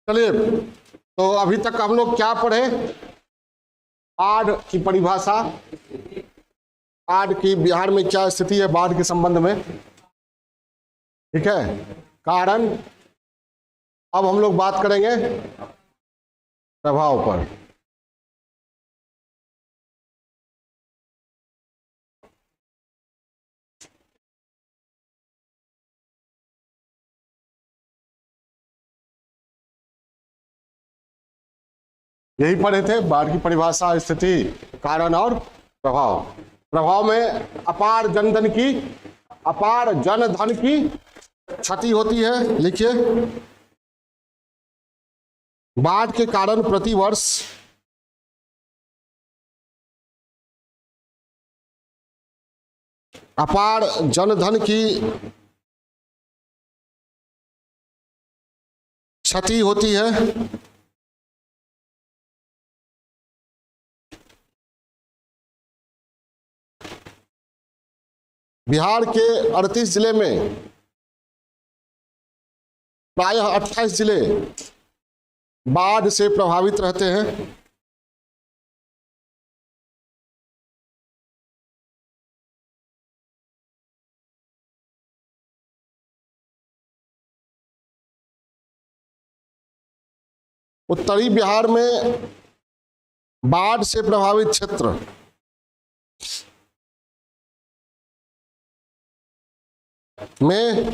चलिए, तो अभी तक हम लोग क्या पढ़े? बाढ़ की परिभाषा, बाढ़ की बिहार में क्या स्थिति है बाढ़ के संबंध में, ठीक है, कारण। अब हम लोग बात करेंगे प्रभाव पर। यही पढ़े थे, बाढ़ की परिभाषा, स्थिति, कारण और प्रभाव। प्रभाव में अपार जनधन की क्षति होती है। लिखिए, बाढ़ के कारण प्रतिवर्ष अपार जनधन की क्षति होती है। बिहार के 38 जिले में प्रायः 28 जिले बाढ़ से प्रभावित रहते हैं। उत्तरी बिहार में बाढ़ से प्रभावित क्षेत्र में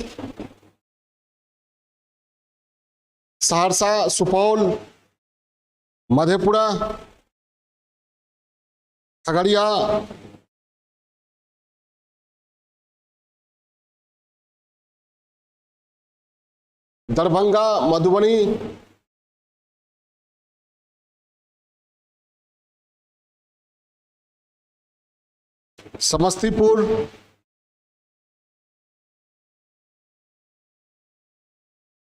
सहरसा, सुपौल, मधेपुरा, खगड़िया, दरभंगा, मधुबनी, समस्तीपुर,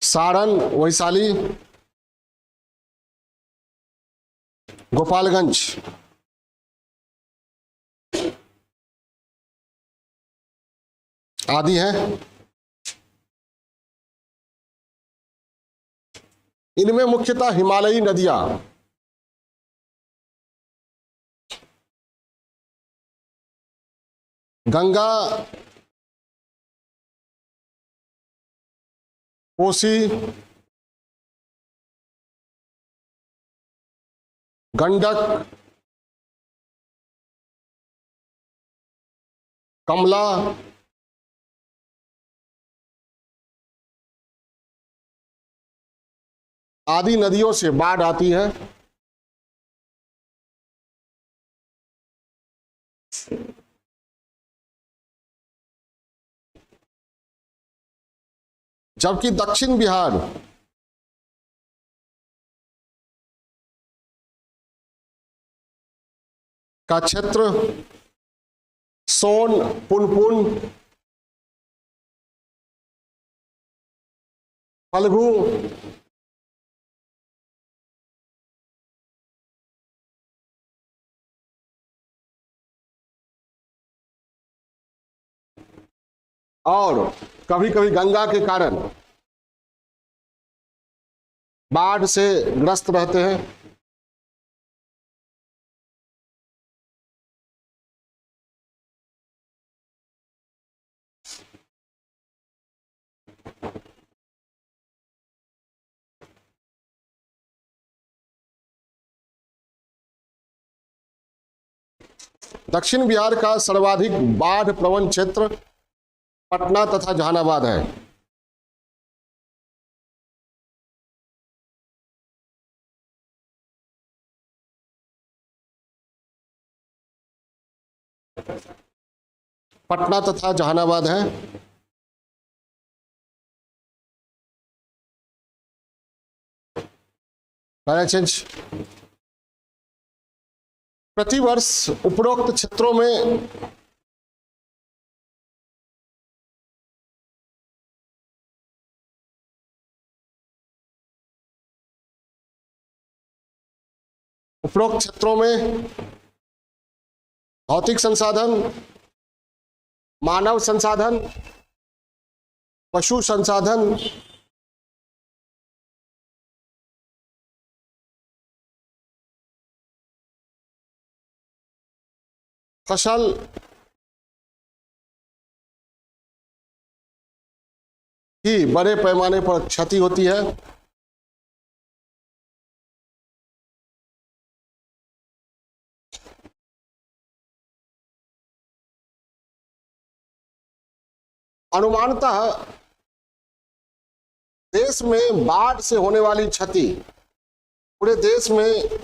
सारण, वैशाली, गोपालगंज आदि हैं। इनमें मुख्यतः हिमालयी नदियां गंगा, कोसी, गंडक, कमला, आदि नदियों से बाढ़ आती है। जबकि दक्षिण बिहार का क्षेत्र सोन, पुनपुन, फल्गु, और कभी कभी गंगा के कारण बाढ़ से ग्रस्त रहते हैं। दक्षिण बिहार का सर्वाधिक बाढ़ प्रवण क्षेत्र पटना तथा जहानाबाद है। पटना तथा जहानाबाद है। चेंज। प्रतिवर्ष उपरोक्त क्षेत्रों में भौतिक संसाधन, मानव संसाधन, पशु संसाधन, फसल की बड़े पैमाने पर क्षति होती है। अनुमानतः देश में बाढ़ से होने वाली क्षति, पूरे देश में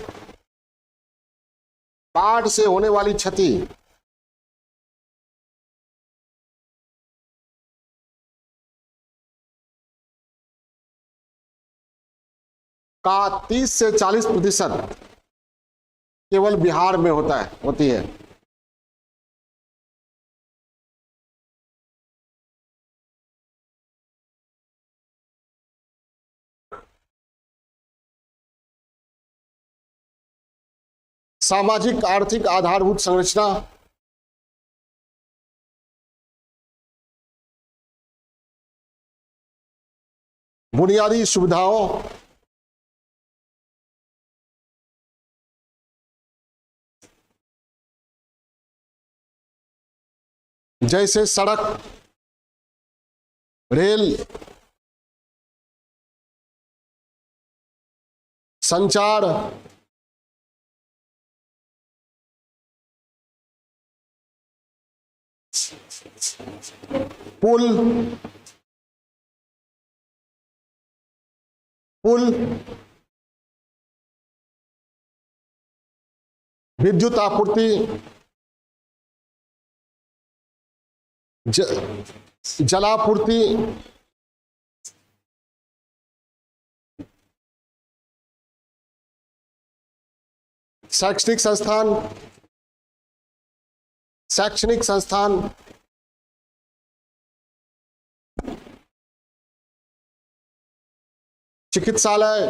बाढ़ से होने वाली क्षति का 30 से 40% केवल बिहार में होती है। सामाजिक आर्थिक आधारभूत संरचना, बुनियादी सुविधाओं, जैसे सड़क, रेल, संचार, पुल, विद्युत आपूर्ति, जलापूर्ति, शैक्षणिक संस्थान, चिकित्सालय,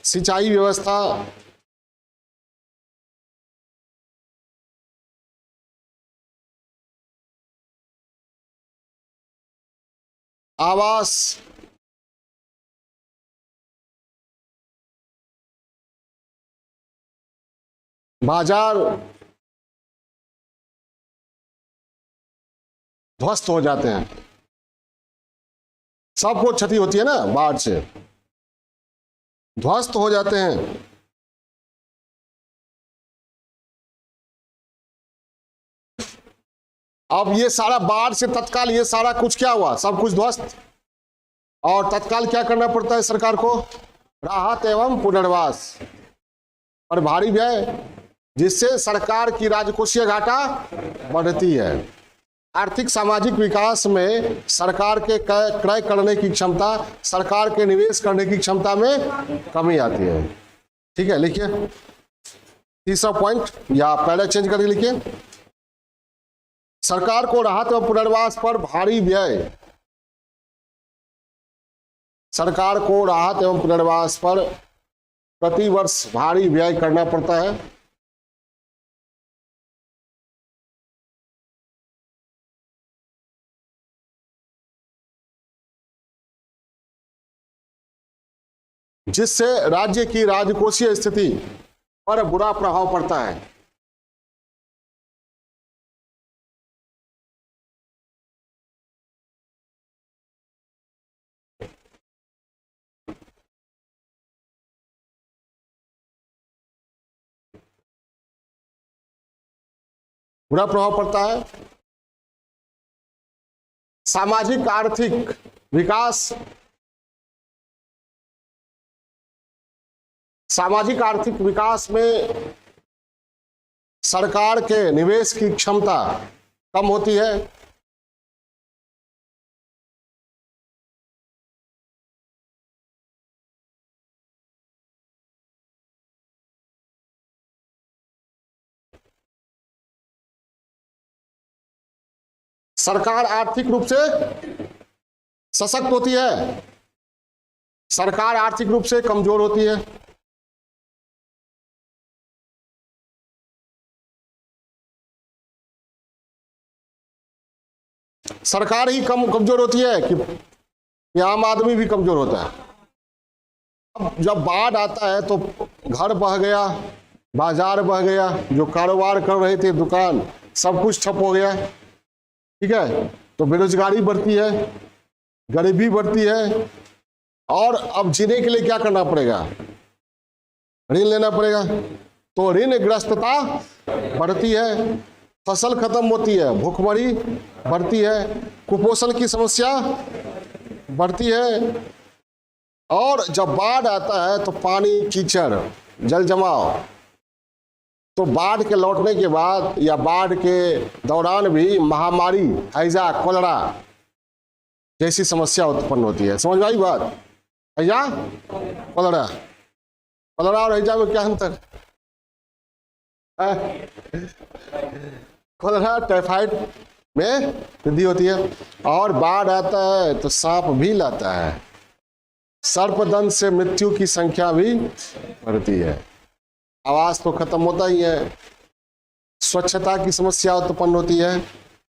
सिंचाई व्यवस्था, आवास, बाजार ध्वस्त हो जाते हैं। सबको क्षति होती है ना, बाढ़ से ध्वस्त हो जाते हैं। अब ये सारा बाढ़ से तत्काल ये सारा कुछ क्या हुआ, सब कुछ ध्वस्त, और तत्काल क्या करना पड़ता है सरकार को, राहत एवं पुनर्वास और भारी व्यय, जिससे सरकार की राजकोषीय घाटा बढ़ती है। आर्थिक सामाजिक विकास में सरकार के क्रय करने की क्षमता, सरकार के निवेश करने की क्षमता में कमी आती है। ठीक है, लिखिए तीसरा पॉइंट, या पैरा चेंज करके लिखिए, सरकार को राहत व पुनर्वास पर भारी व्यय, सरकार को राहत एवं पुनर्वास पर प्रतिवर्ष भारी व्यय करना पड़ता है। जिससे राज्य की राजकोषीय स्थिति पर बुरा प्रभाव पड़ता है। बुरा प्रभाव पड़ता है। सामाजिक आर्थिक विकास, सामाजिक आर्थिक विकास में सरकार के निवेश की क्षमता कम होती है। सरकार आर्थिक रूप से सशक्त होती है, सरकार आर्थिक रूप से कमजोर होती है। सरकार ही कमजोर होती है कि कि आम आदमी भी कमजोर होता है। अब जब बाढ़ आता है तो घर बह गया, बाजार बह गया, जो कारोबार कर रहे थे दुकान सब कुछ ठप हो गया, ठीक है। तो बेरोजगारी बढ़ती है, गरीबी बढ़ती है, और अब जीने के लिए क्या करना पड़ेगा, ऋण लेना पड़ेगा। तो ऋणग्रस्तता बढ़ती है, फसल खत्म होती है, भूखमरी बढ़ती है, कुपोषण की समस्या बढ़ती है, और जब बाढ़ आता है तो पानी, कीचड़, जल जमाव। तो बाढ़ के लौटने के बाद या बाढ़ के दौरान भी महामारी, हैजा, कोलेरा जैसी समस्या उत्पन्न होती है। समझ में आई बात? हैजा, कोलेरा, कोलेरा और हैजा में क्या अंतर है? कोलेरा टाइफाइड में वृद्धि होती है, और बाढ़ आता है तो सांप भी लाता है, सर्पदंश से मृत्यु की संख्या भी बढ़ती है, आवास तो खत्म होता ही है, स्वच्छता की समस्या उत्पन्न होती है,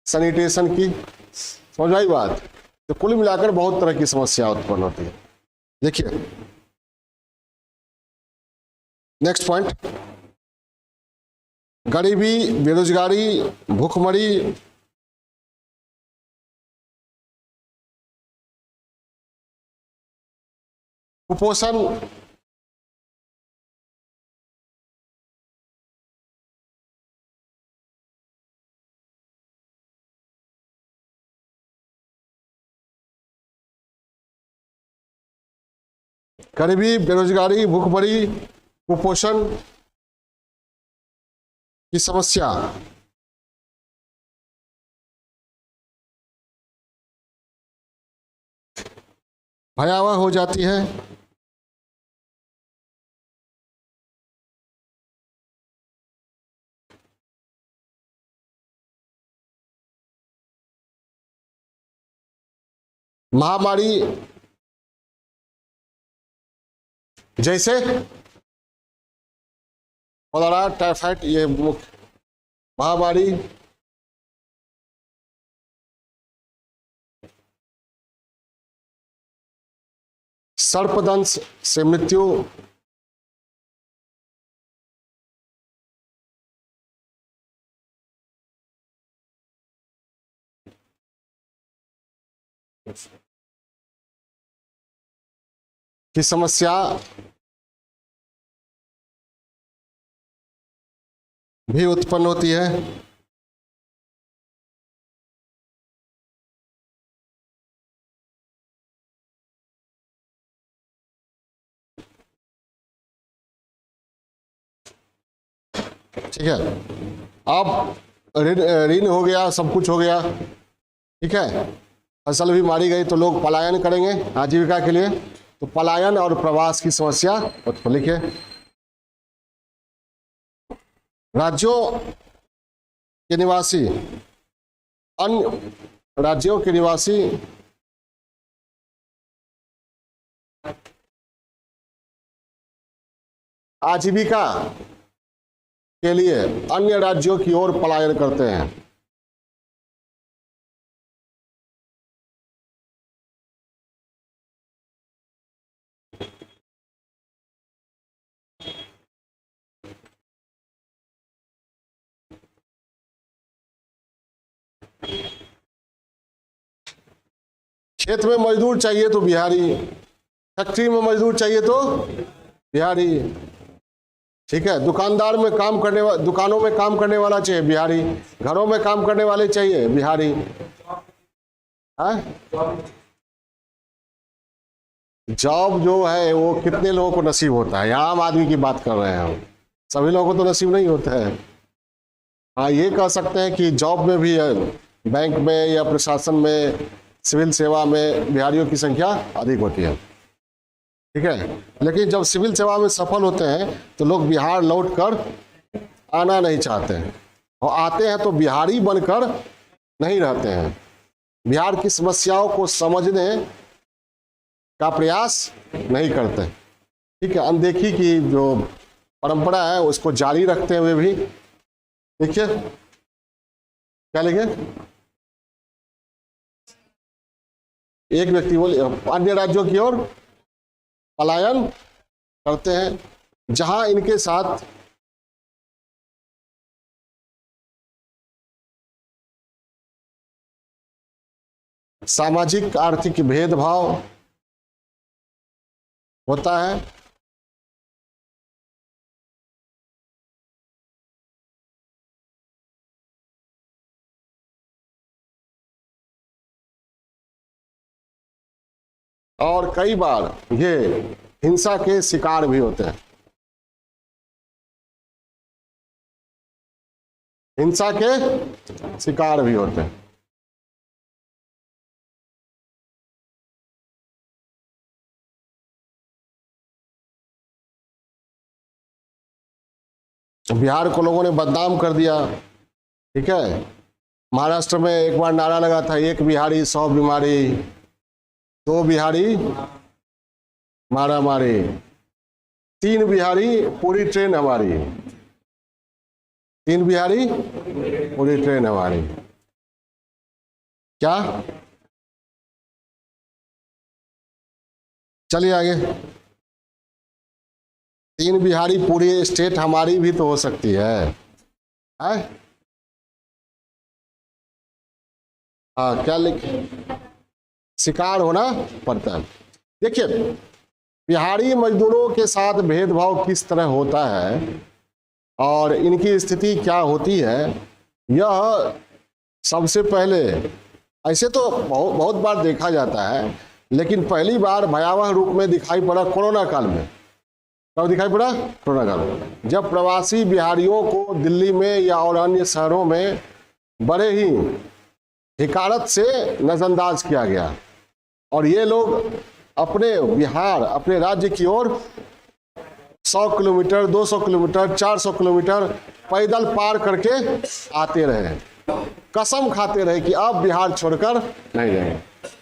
सैनिटेशन की। समझ आई बात? तो कुल मिलाकर बहुत तरह की समस्या उत्पन्न होती है। देखिए नेक्स्ट पॉइंट, गरीबी, बेरोजगारी, भूखमरी, कुपोषण, गरीबी, बेरोजगारी, भूखमरी, कुपोषण की समस्या भयावह हो जाती है। महामारी जैसे कोलेरा, टाइफाइड, ये मुख्य महामारी। सर्पदंश से मृत्यु, की समस्या भी उत्पन्न होती है। ठीक है, अब ऋण हो गया, सब कुछ हो गया, ठीक है, फसल भी मारी गई तो लोग पलायन करेंगे आजीविका के लिए, तो पलायन और प्रवास की समस्या उत्पन्न। लिखिए, राज्यों के निवासी, अन्य राज्यों के निवासी आजीविका के लिए अन्य राज्यों की ओर पलायन करते हैं। खेत में मजदूर चाहिए तो बिहारी, फैक्ट्री में मजदूर चाहिए तो बिहारी, ठीक है, दुकानदार में काम करने वाला, दुकानों में काम करने वाला चाहिए बिहारी, घरों में काम करने वाले चाहिए बिहारी। जॉब जो है वो कितने लोगों को नसीब होता है? आम आदमी की बात कर रहे हैं हम, सभी लोगों को तो नसीब नहीं होता है। हाँ, ये कह सकते हैं कि जॉब में भी, बैंक में या प्रशासन में, सिविल सेवा में बिहारियों की संख्या अधिक होती है, ठीक है। लेकिन जब सिविल सेवा में सफल होते हैं तो लोग बिहार लौटकर आना नहीं चाहते हैं, और आते हैं तो बिहारी बनकर नहीं रहते हैं, बिहार की समस्याओं को समझने का प्रयास नहीं करते, ठीक है। अनदेखी की जो परंपरा है उसको जारी रखते हुए भी, देखिए क्या लिखे, एक व्यक्ति बोले अन्य राज्यों की ओर पलायन करते हैं जहां इनके साथ सामाजिक आर्थिक भेदभाव होता है। और कई बार ये हिंसा के शिकार भी होते हैं। हिंसा के शिकार भी होते हैं। बिहार को लोगों ने बदनाम कर दिया, ठीक है। महाराष्ट्र में एक बार नारा लगा था, एक बिहारी 100 बीमारी, 2 बिहारी मारा मारी, 3 बिहारी पूरी ट्रेन हमारी, 3 बिहारी पूरी ट्रेन हमारी। क्या? चलिए आगे। 3 बिहारी पूरी स्टेट हमारी भी तो हो सकती है, हाँ? क्या लिखे? शिकार होना पड़ता है। देखिए, बिहारी मजदूरों के साथ भेदभाव किस तरह होता है और इनकी स्थिति क्या होती है, यह सबसे पहले ऐसे तो बहुत बार देखा जाता है, लेकिन पहली बार भयावह रूप में दिखाई पड़ा कोरोना काल में। कब दिखाई पड़ा? कोरोना काल में, जब प्रवासी बिहारियों को दिल्ली में या और अन्य शहरों में बड़े ही हिकारत से नजरअंदाज किया गया और ये लोग अपने बिहार, अपने राज्य की ओर 100 किलोमीटर, 200 किलोमीटर, 400 किलोमीटर पैदल पार करके आते रहे, कसम खाते रहे कि अब बिहार छोड़कर नहीं रहेंगे।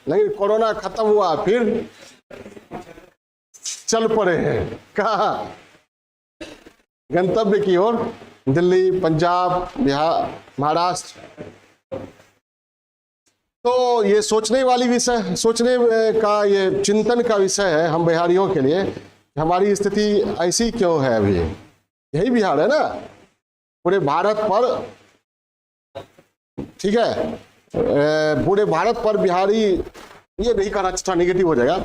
लेकिन कोरोना खत्म हुआ, फिर चल पड़े हैं कहाँ? गंतव्य की ओर, दिल्ली, पंजाब, बिहार, महाराष्ट्र। तो ये सोचने वाली विषय, सोचने का, ये चिंतन का विषय है हम बिहारियों के लिए। हमारी स्थिति ऐसी क्यों है? अभी यही बिहार है ना पूरे भारत पर, ठीक है। पूरे भारत पर बिहारी, ये नहीं कहना अच्छा नेगेटिव हो जाएगा,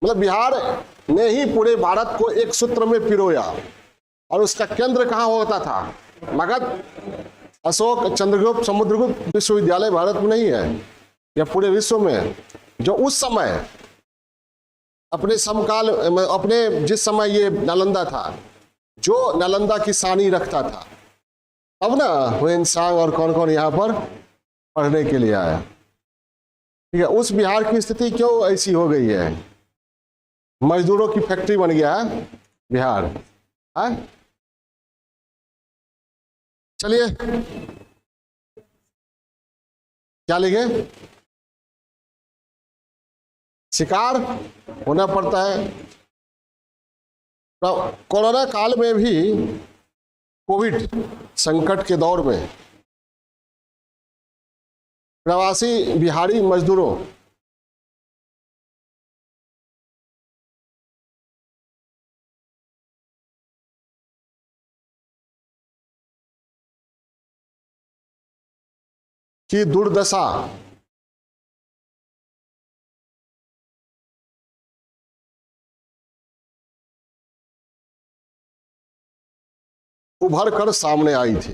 मतलब बिहार ने ही पूरे भारत को एक सूत्र में पिरोया और उसका केंद्र कहाँ होता था? मगध, अशोक, चंद्रगुप्त, समुद्रगुप्त विश्वविद्यालय भारत में नहीं है या पूरे विश्व में, जो उस समय अपने समकाल, अपने जिस समय ये नालंदा था, जो नालंदा की सानी रखता था, अब ना हुएनसांग और कौन कौन यहाँ पर पढ़ने के लिए आया, ठीक है। उस बिहार की स्थिति क्यों ऐसी हो गई है? मजदूरों की फैक्ट्री बन गया है बिहार, है? चलिए क्या लिखे? शिकार होना पड़ता है। तो कोरोना काल में भी, कोविड संकट के दौर में प्रवासी बिहारी मजदूरों की दुर्दशा उभर कर सामने आई थी।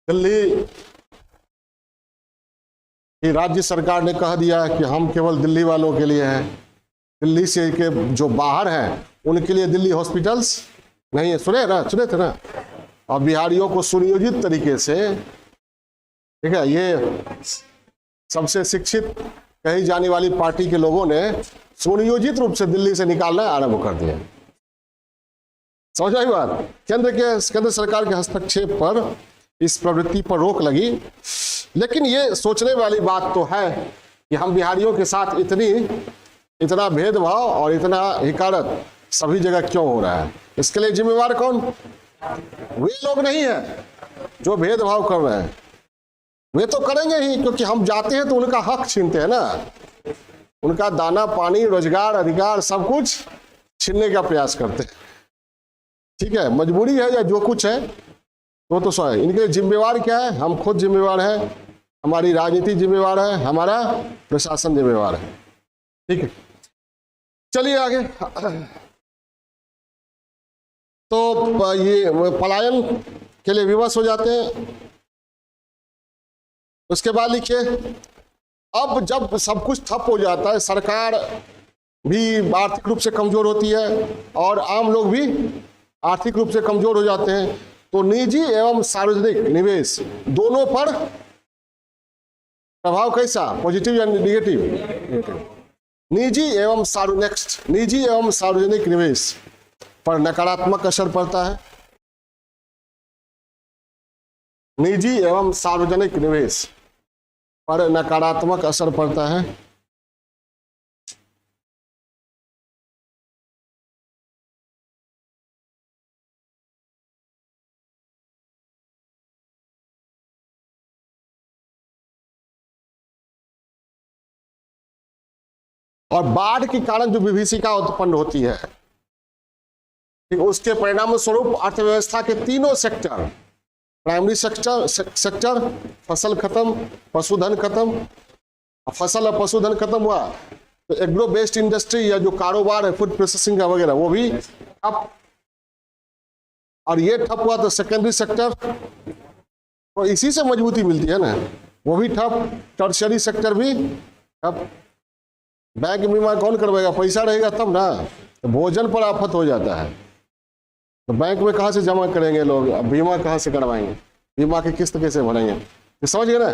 दिल्ली की राज्य सरकार ने कह दिया कि हम केवल दिल्ली वालों के लिए हैं, दिल्ली से के जो बाहर हैं उनके लिए दिल्ली हॉस्पिटल्स नहीं है। सुने थे ना। और बिहारियों को सुनियोजित तरीके से, ठीक है, ये सबसे शिक्षित कही जाने वाली पार्टी के लोगों ने सुनियोजित रूप से दिल्ली से निकालना आरंभ कर दिया। समझ आई बात? केंद्र सरकार के हस्तक्षेप पर इस प्रवृत्ति पर रोक लगी। लेकिन ये सोचने वाली बात तो है कि हम बिहारियों के साथ इतना भेदभाव और इतना हिकारत सभी जगह क्यों हो रहा है? इसके लिए जिम्मेवार कौन? वे लोग नहीं है जो भेदभाव कर रहे हैं, वे तो करेंगे ही, क्योंकि हम जाते हैं तो उनका हक छीनते हैं ना, उनका दाना पानी रोजगार अधिकार सब कुछ छीनने का प्रयास करते हैं। ठीक है, मजबूरी है या जो कुछ है वो तो सो है। इनके लिए जिम्मेवार क्या है? हम खुद जिम्मेवार हैं, हमारी राजनीति जिम्मेवार है, हमारा प्रशासन जिम्मेवार है। ठीक है, चलिए आगे। तो ये पलायन के लिए विवश हो जाते हैं। उसके बाद लिखिए, अब जब सब कुछ ठप हो जाता है, सरकार भी आर्थिक रूप से कमजोर होती है और आम लोग भी आर्थिक रूप से कमजोर हो जाते हैं, तो निजी एवं सार्वजनिक निवेश दोनों पर प्रभाव कैसा, पॉजिटिव या निगेटिव? निजी एवं सार्वजनिक निवेश पर नकारात्मक असर पड़ता है। निजी एवं सार्वजनिक निवेश पर नकारात्मक असर पड़ता है। और बाढ़ के कारण जो विभीषिका उत्पन्न होती है, उसके परिणाम स्वरूप अर्थव्यवस्था के तीनों सेक्टर, प्राइमरी सेक्टर फसल खत्म, पशुधन खत्म, फसल और पशुधन खत्म हुआ तो एग्रो बेस्ड इंडस्ट्री या जो कारोबार है फूड प्रोसेसिंग का वगैरह वो भी ठप, और ये ठप हुआ तो सेकेंडरी सेक्टर, तो इसी से मजबूती मिलती है ना, वो भी ठप, टर्शियरी सेक्टर भी ठप। बैंक बीमा कौन करवाएगा? पैसा रहेगा तब ना, तो भोजन पर आफत हो जाता है तो बैंक में कहाँ से जमा करेंगे लोग, बीमा कहाँ से करवाएंगे, बीमा की किस्त कैसे भरेंगे? तो समझिए ना,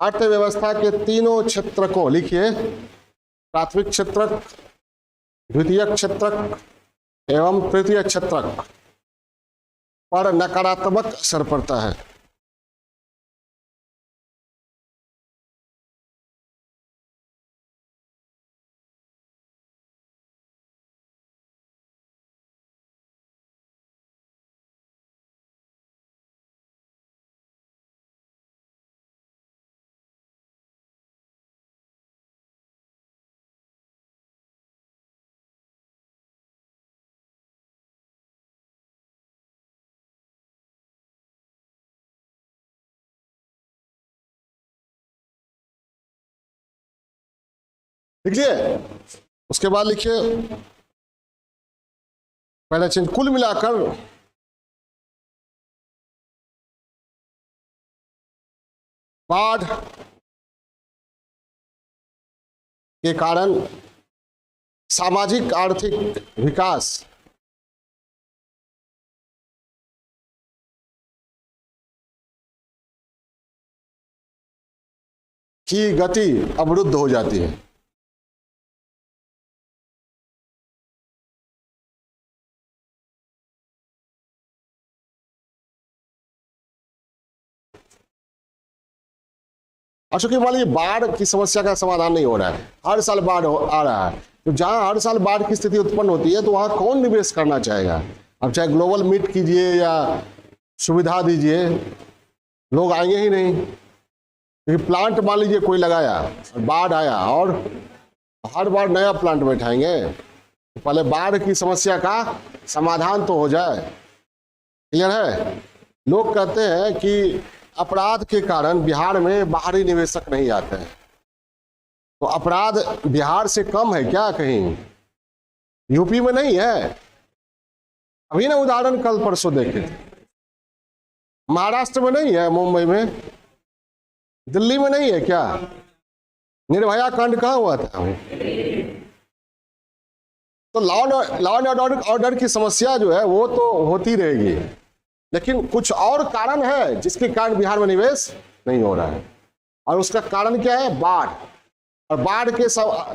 अर्थव्यवस्था के तीनों क्षेत्र को लिखिए, प्राथमिक क्षेत्रक, द्वितीयक क्षेत्रक एवं तृतीय क्षेत्रक पर नकारात्मक असर पड़ता है। लिखिए, उसके बाद लिखिए, पहला चीज कुल मिलाकर बाढ़ के कारण सामाजिक आर्थिक विकास की गति अवरुद्ध हो जाती है। और चूंकि मान लीजिए बाढ़ की समस्या का समाधान नहीं हो रहा है, हर साल बाढ़ आ रहा है, तो जहां हर साल बाढ़ की स्थिति उत्पन्न होती है तो वहां कौन निवेश करना चाहेगा? अब चाहे ग्लोबल मीट कीजिए या सुविधा दीजिए, लोग आएंगे ही नहीं। क्योंकि प्लांट मान लीजिए कोई लगाया, बाढ़ आया और हर बार नया प्लांट बैठाएंगे, तो पहले बाढ़ की समस्या का समाधान तो हो जाए। क्लियर है? लोग कहते हैं कि अपराध के कारण बिहार में बाहरी निवेशक नहीं आते हैं, तो अपराध बिहार से कम है क्या? कहीं यूपी में नहीं है? अभी ना उदाहरण कल परसों देखे थे, महाराष्ट्र में नहीं है, मुंबई में, दिल्ली में नहीं है क्या? निर्भया कांड कहाँ हुआ था? तो लॉ एंड ऑर्डर की समस्या जो है वो तो होती रहेगी, लेकिन कुछ और कारण है जिसके कारण बिहार में निवेश नहीं हो रहा है, और उसका कारण क्या है? बाढ़। और बाढ़ के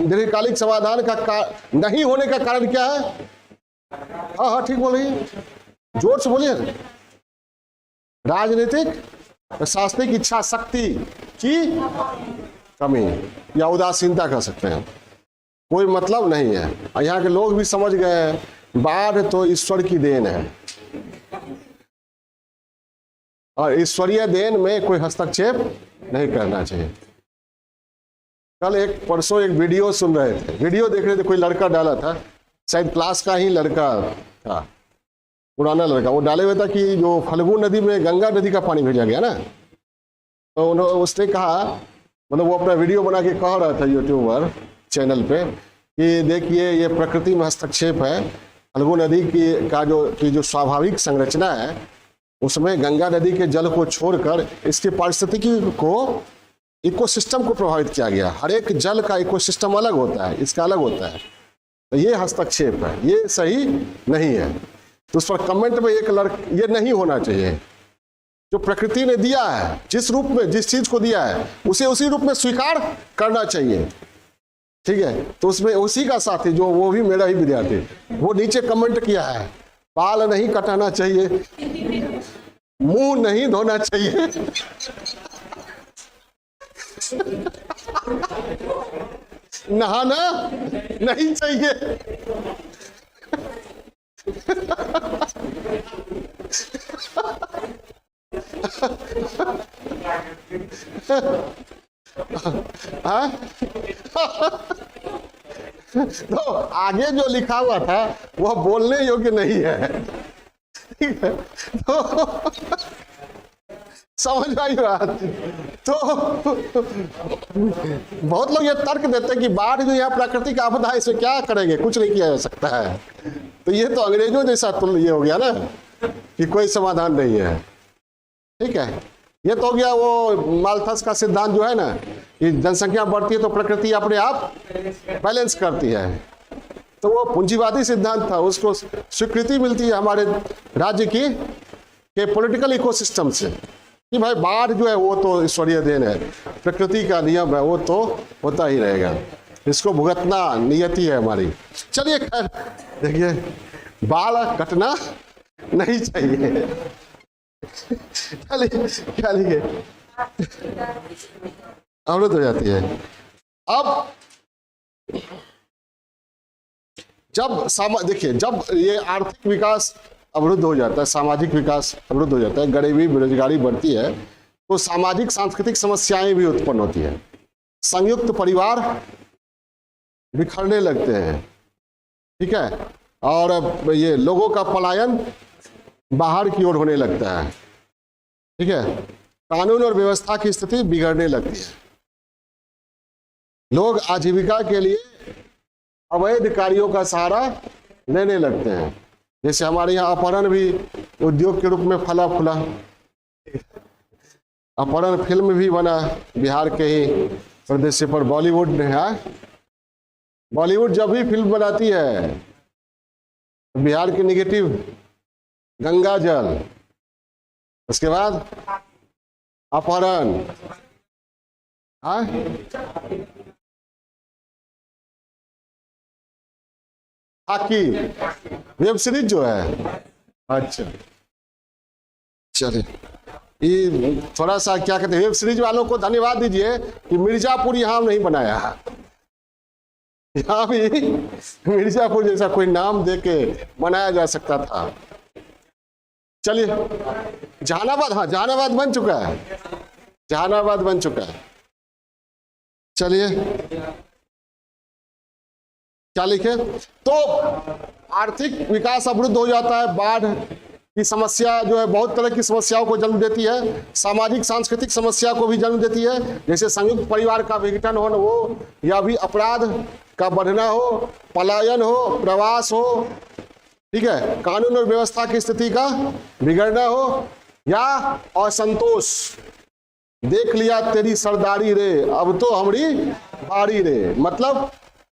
दीर्घकालिक समाधान का नहीं होने का कारण क्या है? हाँ हाँ ठीक बोलिए, जोर से बोलिए। राजनीतिक प्रशासनिक इच्छा शक्ति की कमी या उदासीनता कह सकते हैं, कोई मतलब नहीं है। और यहाँ के लोग भी समझ गए हैं बाढ़ तो ईश्वर की देन है, और ईश्वरीय देन में कोई हस्तक्षेप नहीं करना चाहिए। कल परसों एक वीडियो सुन रहे थे, वीडियो देख रहे थे, कोई लड़का डाला था, शायद क्लास का ही लड़का था, पुराना लड़का, वो डाले हुए था कि जो फल्गु नदी में गंगा नदी का पानी भेजा गया ना, तो उसने कहा, मतलब वो अपना वीडियो बना के कह रहा था यूट्यूबर चैनल पे कि देखिए ये प्रकृति में हस्तक्षेप है, फल्गु नदी की जो स्वाभाविक संरचना है उसमें गंगा नदी के जल को छोड़कर इसके पारिस्थितिकी को, इकोसिस्टम को प्रभावित किया गया। हर एक जल का इकोसिस्टम अलग होता है, इसका अलग होता है, तो ये हस्तक्षेप है, ये सही नहीं है। तो उस पर कमेंट में ये नहीं होना चाहिए। जो प्रकृति ने दिया है, जिस रूप में जिस चीज को दिया है उसे उसी रूप में स्वीकार करना चाहिए, ठीक है। तो उसमें उसी का साथी जो वो भी मेरा ही विद्यार्थी, वो नीचे कमेंट किया है, बाल नहीं कटाना चाहिए, मुंह नहीं धोना चाहिए, नहाना नहीं चाहिए, तो आगे जो लिखा हुआ था वह बोलने योग्य नहीं है, ठीक है। तो समझ आई बात। तो बहुत लोग ये तर्क देते हैं कि बाढ़ जो यहाँ प्राकृतिक आपदा है, इसे क्या करेंगे, कुछ नहीं किया जा सकता है। तो ये तो अंग्रेजों जैसा ये हो गया ना कि कोई समाधान नहीं है, ठीक है। ये तो हो गया वो माल्थस का सिद्धांत जो है ना कि जनसंख्या बढ़ती है तो प्रकृति अपने आप बैलेंस करती है, तो वो पूंजीवादी सिद्धांत था, उसको स्वीकृति मिलती है हमारे राज्य के पॉलिटिकल इकोसिस्टम से कि भाई बाढ़ जो है वो तो ईश्वरीय देन है, प्रकृति का नियम है, वो तो होता ही रहेगा, इसको भुगतना नियति है हमारी। चलिए खैर, देखिए बाल कटना नहीं चाहिए, क्या लिखे अवरुद्ध हो जाती है। अब देखिए जब ये आर्थिक विकास अवरुद्ध हो जाता है, सामाजिक विकास अवरुद्ध हो जाता है, गरीबी बेरोजगारी बढ़ती है, तो सामाजिक सांस्कृतिक समस्याएं भी उत्पन्न होती है। संयुक्त परिवार बिखरने लगते हैं, ठीक है, और ये लोगों का पलायन बाहर की ओर होने लगता है, ठीक है। कानून और व्यवस्था की स्थिति बिगड़ने लगती है, लोग आजीविका के लिए अवैध कार्यों का सहारा लेने लगते हैं। जैसे हमारे यहाँ अपहरण भी उद्योग के रूप में फला फूला, अपहरण फिल्म भी बना बिहार के ही प्रदेश पर। बॉलीवुड ने बॉलीवुड जब भी फिल्म बनाती है बिहार की निगेटिव गंगा जल, उसके बाद अपहरण, हाकी वेब सीरीज जो है। अच्छा चलिए, ये थोड़ा सा क्या कहते हैं, वेब सीरीज वालों को धन्यवाद दीजिए कि मिर्जापुर यहाँ नहीं बनाया, यहाँ भी मिर्जापुर जैसा कोई नाम देके बनाया जा सकता था। चलिए जहानाबाद, हाँ जहानाबाद बन चुका है, जहानाबाद बन चुका है। चलिए क्या लिखे, तो आर्थिक विकास अवरुद्ध हो जाता है, बाढ़ की समस्या जो है बहुत तरह की समस्याओं को जन्म देती है, सामाजिक सांस्कृतिक समस्या को भी जन्म देती है, जैसे संयुक्त परिवार का विघटन हो या भी अपराध का बढ़ना हो, पलायन हो, प्रवास हो, ठीक है, कानून और व्यवस्था की स्थिति का बिगड़ना हो, या असंतोष, देख लिया तेरी सरदारी रे अब तो हमारी बारी रे, मतलब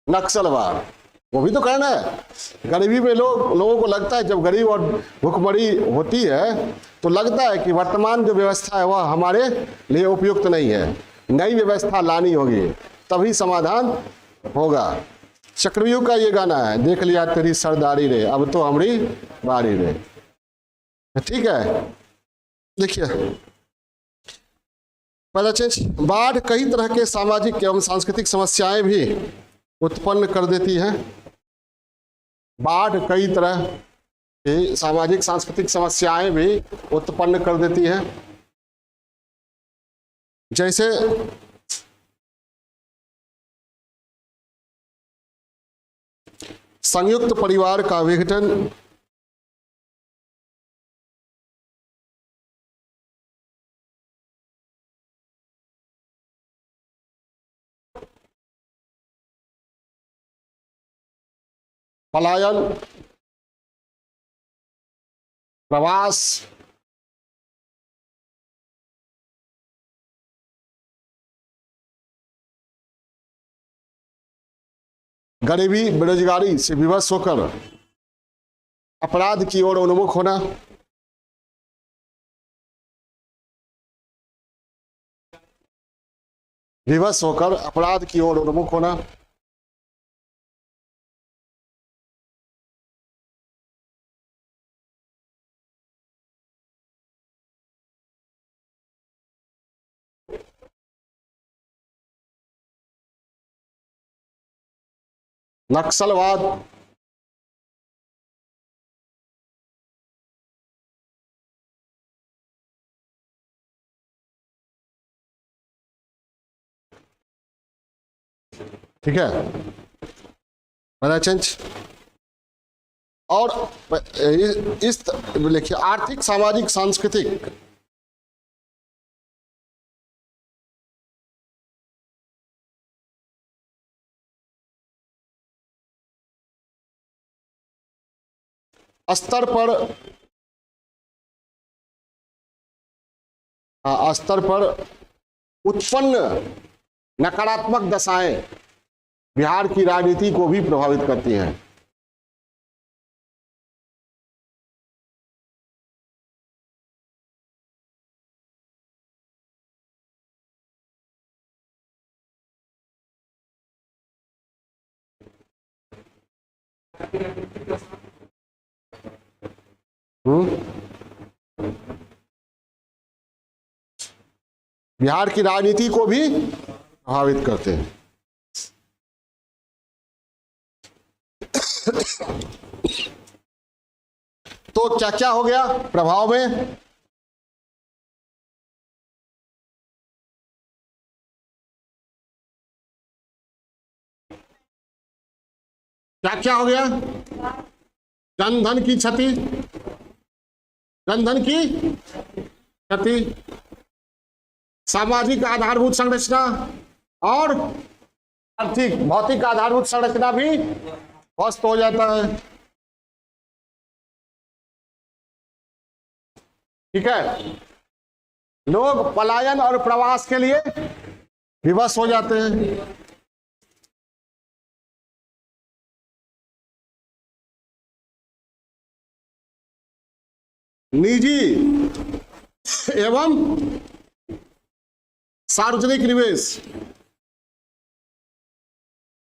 नक्सलवाद, वो भी तो करना है। गरीबी में लोगों को लगता है, जब गरीब और भुखमरी होती है तो लगता है कि वर्तमान जो व्यवस्था है वह हमारे लिए उपयुक्त नहीं है, नई व्यवस्था लानी होगी, तभी समाधान होगा। चक्रव्यूह का ये गाना है, देख लिया तेरी सरदारी रे अब तो हमारी बारी रे, ठीक है। देखिए पहला चीज, बाढ़ कई तरह के सामाजिक एवं सांस्कृतिक समस्याएं भी उत्पन्न कर देती है। बाढ़ कई तरह की सामाजिक सांस्कृतिक समस्याएं भी उत्पन्न कर देती है। जैसे संयुक्त परिवार का विघटन, पलायन, प्रवास, गरीबी बेरोजगारी से विवश होकर अपराध की ओर उन्मुख होना, विवश होकर अपराध की ओर उन्मुख होना, नक्सलवाद, ठीक है, चेंज। और इस लिखिए आर्थिक, सामाजिक, सांस्कृतिक, स्तर पर उत्पन्न नकारात्मक दशाएं बिहार की राजनीति को भी प्रभावित करती हैं। बिहार की राजनीति को भी प्रभावित करते हैं। तो क्या क्या हो गया प्रभाव में? क्या क्या हो गया? जनधन की क्षति, जनधन की क्षति, सामाजिक आधारभूत संरचना और आर्थिक भौतिक आधारभूत संरचना भी ध्वस्त हो जाता है। ठीक है, लोग पलायन और प्रवास के लिए विवश हो जाते हैं। निजी एवं सार्वजनिक निवेश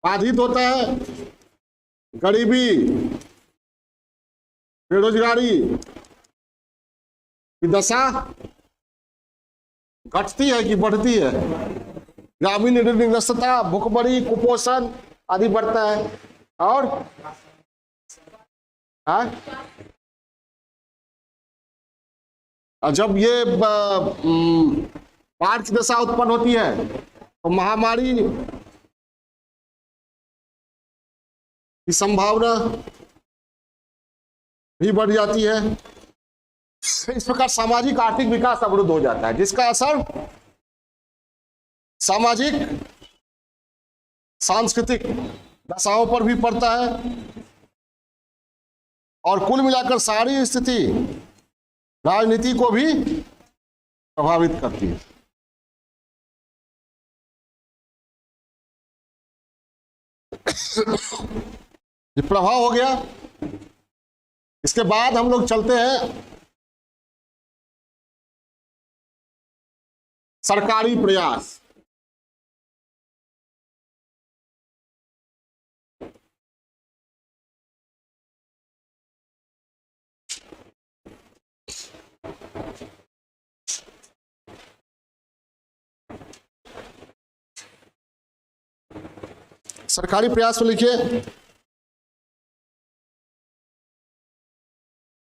बाधित होता है, गरीबी बेरोजगारी की दशा घटती है कि बढ़ती है? ग्रामीण निरक्षरता, भूखमरी, कुपोषण आदि बढ़ता है। और जब ये बाढ़ की दशा उत्पन्न होती है तो महामारी की संभावना भी बढ़ जाती है। इस प्रकार सामाजिक आर्थिक विकास अवरुद्ध हो जाता है, जिसका असर सामाजिक सांस्कृतिक दशाओं पर भी पड़ता है और कुल मिलाकर सारी स्थिति राजनीति को भी प्रभावित करती है। ये प्रभाव हो गया। इसके बाद हम लोग चलते हैं सरकारी प्रयास। सरकारी प्रयास में लिखिए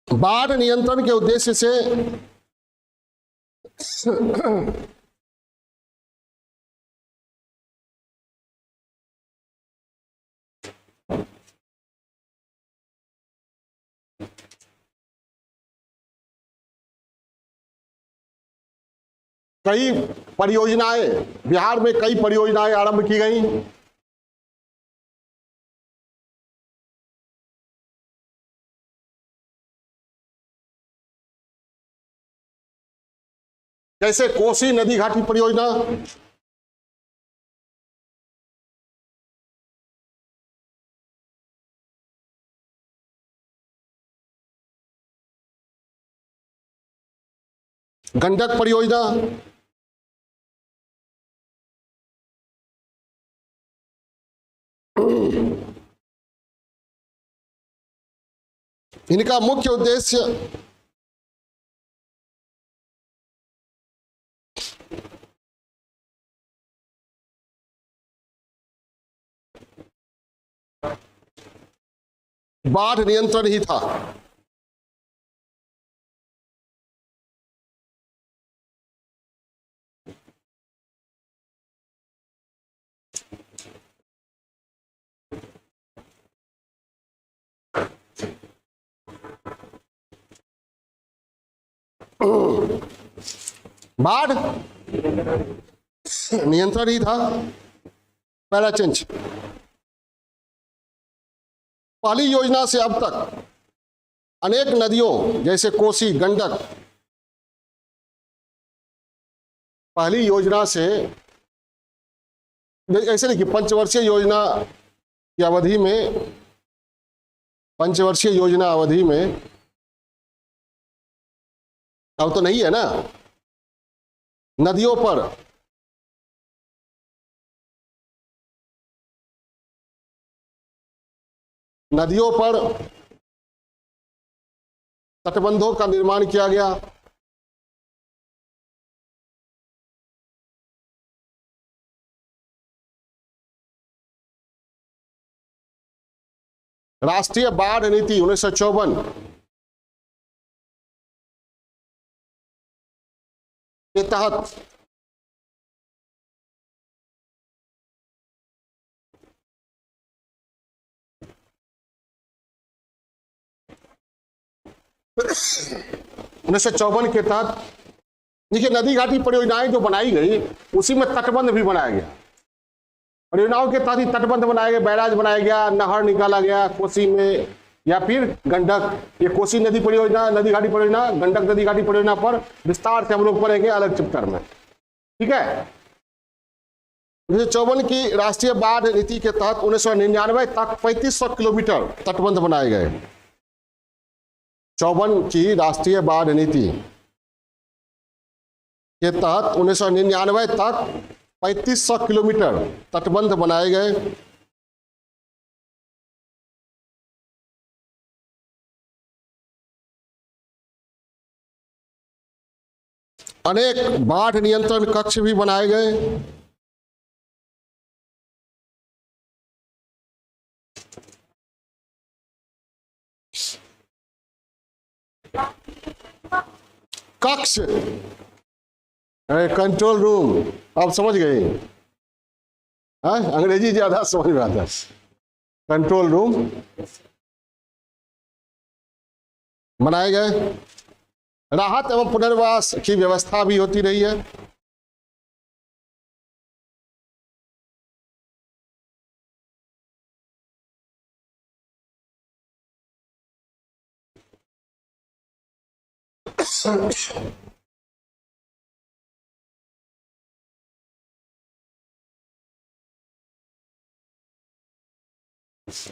बाढ़ नियंत्रण के उद्देश्य से कई परियोजनाएं, बिहार में कई परियोजनाएं आरंभ की गई। जैसे कोसी नदी घाटी परियोजना, गंडक परियोजना, इनका मुख्य उद्देश्य बाढ़ नियंत्रण ही था। बाढ़ नियंत्रण ही था पहला चेंज। पहली योजना से अब तक अनेक नदियों जैसे कोसी, गंडक, पहली योजना से ऐसे नहीं कि पंचवर्षीय योजना की अवधि में, पंचवर्षीय योजना अवधि में अब तो नहीं है ना, नदियों पर तटबंधों का निर्माण किया गया। राष्ट्रीय बाढ़ नीति 1954 के तहत के तहत देखिए नदी घाटी परियोजनाएं जो बनाई गई उसी में तटबंध भी बनाया गया। परियोजनाओं के तहत ही तटबंध बनाया गया, बैराज बनाया गया, नहर निकाला गया कोसी में, या फिर गंडक, ये कोसी नदी परियोजना, नदी घाटी परियोजना, गंडक नदी घाटी परियोजना पर विस्तार से हम लोग पढ़ेंगे अलग चैप्टर में, ठीक है। 1954 की राष्ट्रीय बाढ़ नीति के तहत 1999 तक 3500 किलोमीटर तटबंध बनाए गए। 54 की राष्ट्रीय बाढ़ नीति के तहत 1999 तक 3500 किलोमीटर तटबंध बनाए गए। अनेक बाढ़ नियंत्रण कक्ष भी बनाए गए। कक्ष, कंट्रोल रूम, आप समझ गए, अंग्रेजी ज्यादा समझ में आता है। कंट्रोल रूम बनाए गए। राहत एवं पुनर्वास की व्यवस्था भी होती रही है।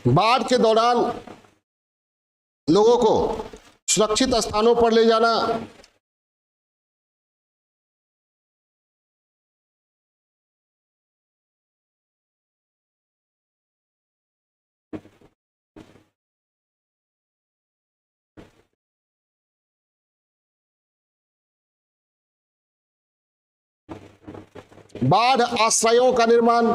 बाढ़ के दौरान लोगों को सुरक्षित स्थानों पर ले जाना, बाढ़ आश्रयों का निर्माण,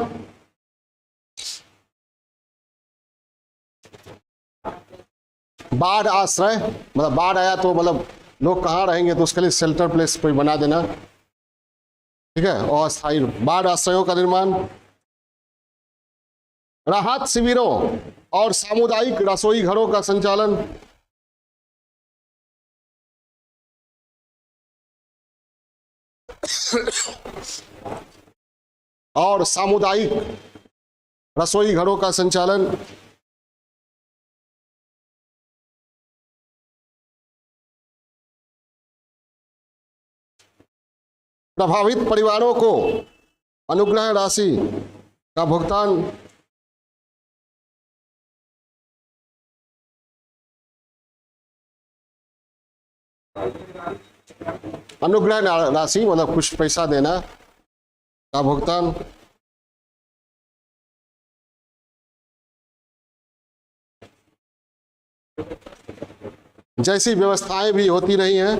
बाढ़ आश्रय मतलब बाढ़ आया तो मतलब लोग कहाँ रहेंगे, तो उसके लिए शेल्टर प्लेस कोई बना देना, ठीक है। और अस्थायी बाढ़ आश्रयों का निर्माण, राहत शिविरों और सामुदायिक रसोई घरों का संचालन, और सामुदायिक रसोई घरों का संचालन, प्रभावित परिवारों को अनुग्रह राशि का भुगतान, अनुग्रह राशि मतलब कुछ पैसा देना का भुगतान, जैसी व्यवस्थाएं भी होती रही हैं।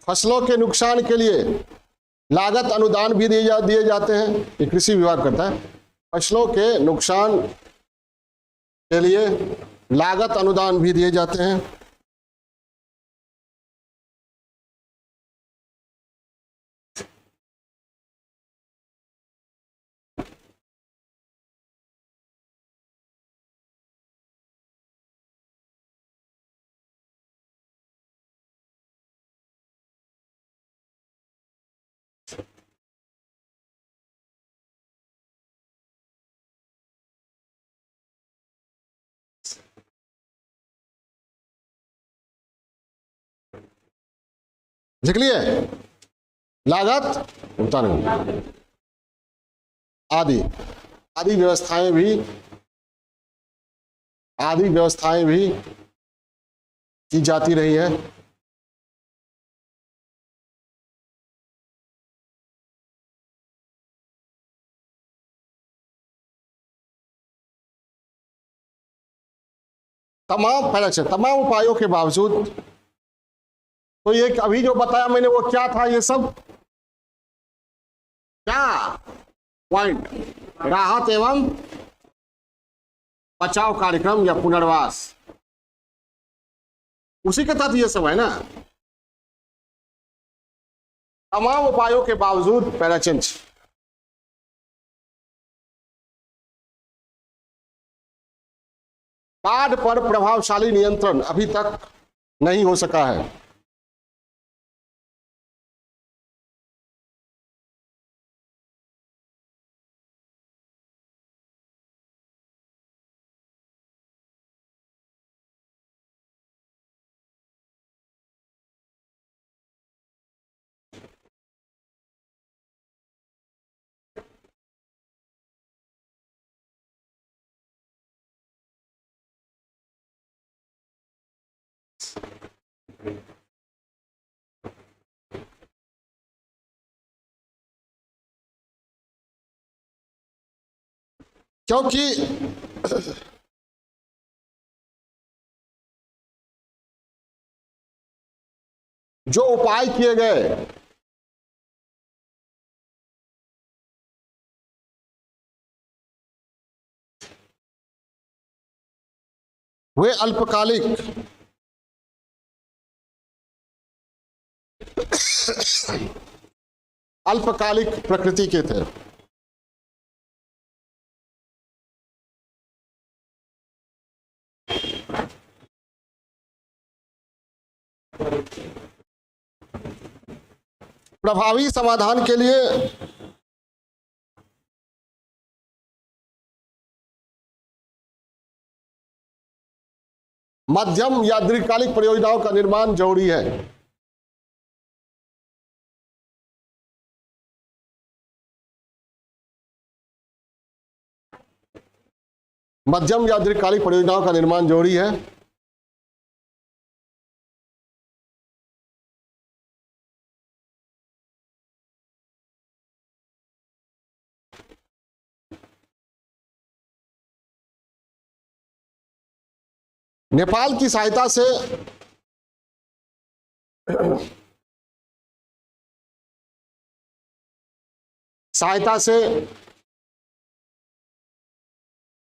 फसलों के नुकसान के लिए लागत अनुदान भी दिए जाते हैं, ये कृषि विभाग करता है। फसलों के नुकसान के लिए लागत अनुदान भी दिए जाते हैं। लिख लिए लागत भुगतान आदि आदि व्यवस्थाएं भी की जाती रही है। तमाम उपायों के बावजूद, तो ये अभी जो बताया मैंने वो क्या था, ये सब क्या पॉइंट, राहत एवं बचाव कार्यक्रम या पुनर्वास, उसी के तहत ये सब है ना। तमाम उपायों के बावजूद पैराचेंज, बाढ़ पर प्रभावशाली नियंत्रण अभी तक नहीं हो सका है। क्योंकि जो उपाय किए गए वे अल्पकालिक प्रकृति के थे। प्रभावी समाधान के लिए मध्यम या दीर्घकालिक परियोजनाओं का निर्माण जरूरी है। मध्यम या दीर्घकालिक परियोजनाओं का निर्माण जरूरी है। नेपाल की सहायता से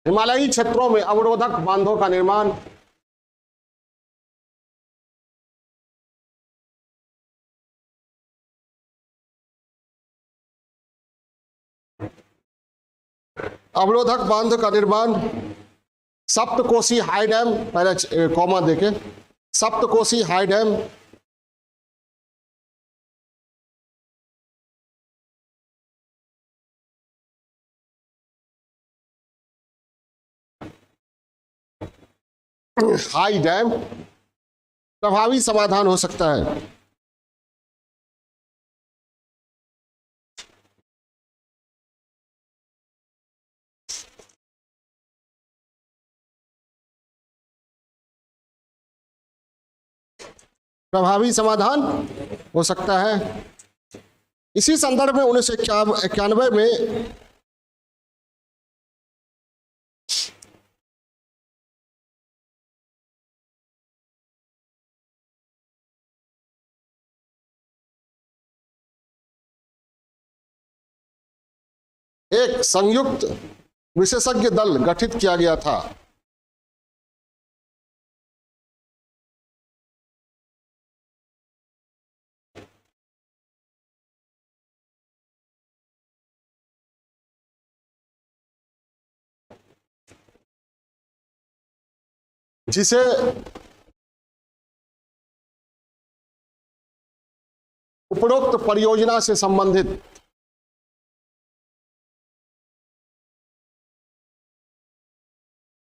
हिमालयी क्षेत्रों में अवरोधक बांधों का निर्माण, अवरोधक बांध का निर्माण, सप्तकोशी हाई डैम, पहले कॉमा देके, Saptakoshi high dam, high dam प्रभावी समाधान हो सकता है। प्रभावी समाधान हो सकता है। इसी संदर्भ में 1991 में एक संयुक्त विशेषज्ञ दल गठित किया गया था। जिसे उपरोक्त परियोजना से संबंधित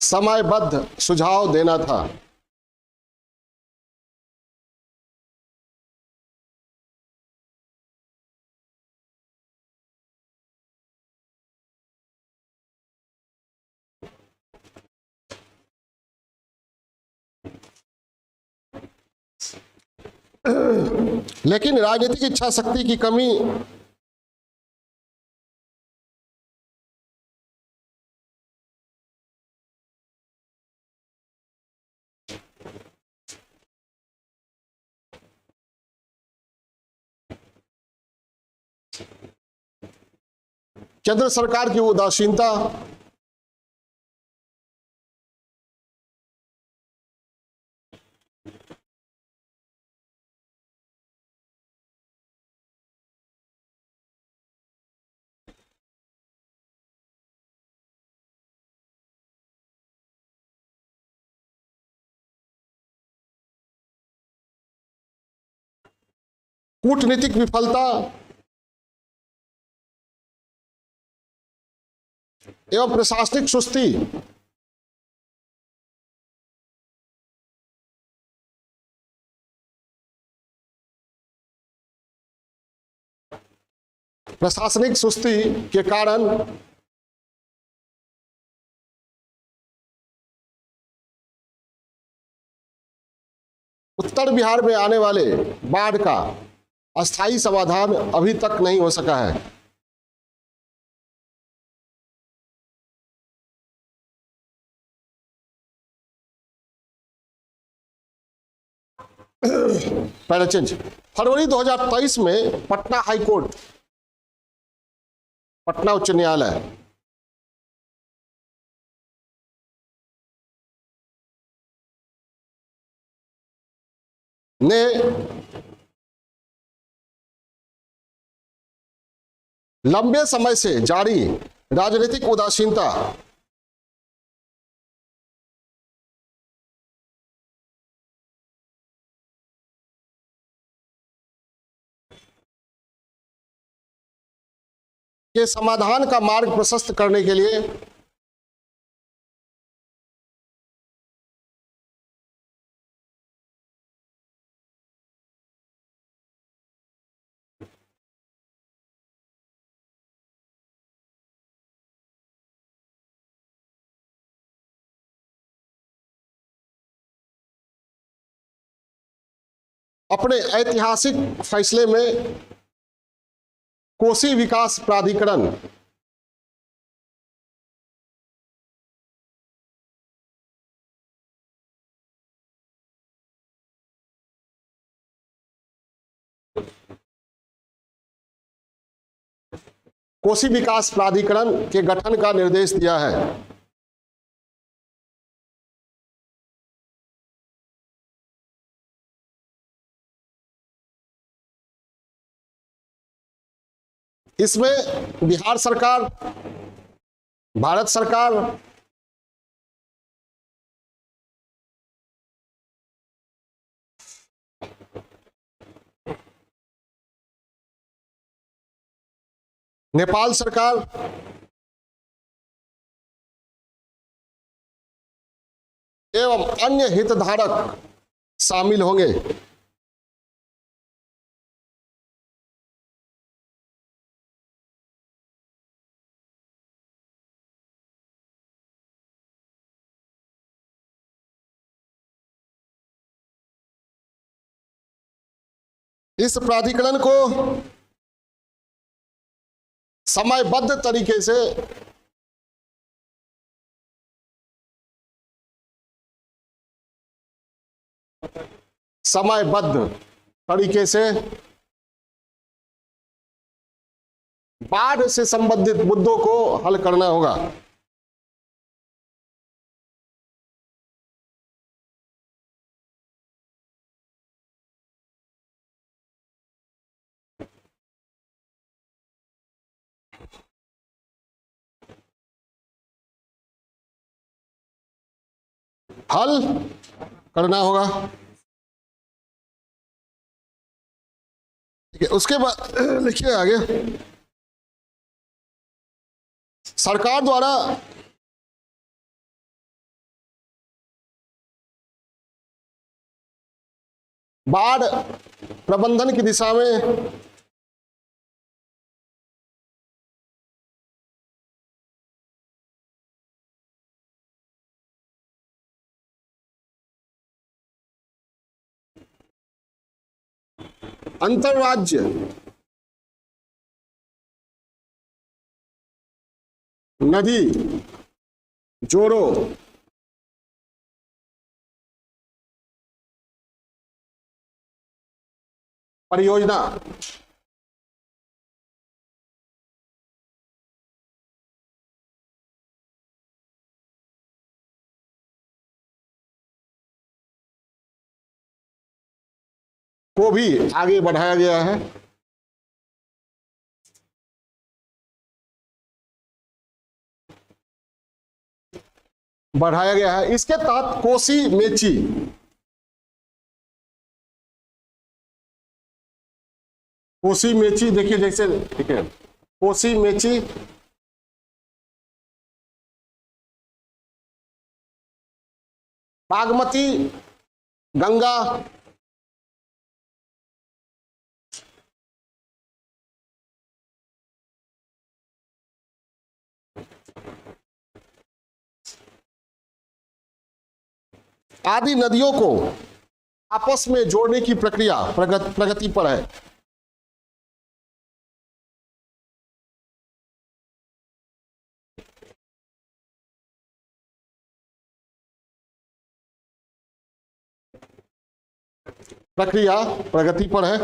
समयबद्ध सुझाव देना था। लेकिन राजनीतिक इच्छा शक्ति की कमी केंद्र सरकार की उदासीनता, कूटनीतिक विफलता एवं प्रशासनिक सुस्ती के कारण उत्तर बिहार में आने वाले बाढ़ का अस्थायी समाधान अभी तक नहीं हो सका है। पहले चेंज फरवरी 2023 में पटना हाई कोर्ट, पटना उच्च न्यायालय ने लंबे समय से जारी राजनीतिक उदासीनता के समाधान का मार्ग प्रशस्त करने के लिए अपने ऐतिहासिक फैसले में कोसी विकास प्राधिकरण के गठन का निर्देश दिया है। इसमें बिहार सरकार, भारत सरकार नेपाल सरकार एवं अन्य हितधारक शामिल होंगे। इस प्राधिकरण को समयबद्ध तरीके से बाढ़ से संबंधित मुद्दों को हल करना होगा। हल करना होगा। ठीक है, उसके बाद लिखिए आगे। सरकार द्वारा बाढ़ प्रबंधन की दिशा में अंतरराज्य नदी जोड़ो परियोजना को भी आगे बढ़ाया गया है। इसके तहत कोसी मेची देखिए, जैसे ठीक है, कोसी मेची बागमती गंगा आदि नदियों को आपस में जोड़ने की प्रक्रिया प्रगति पर है।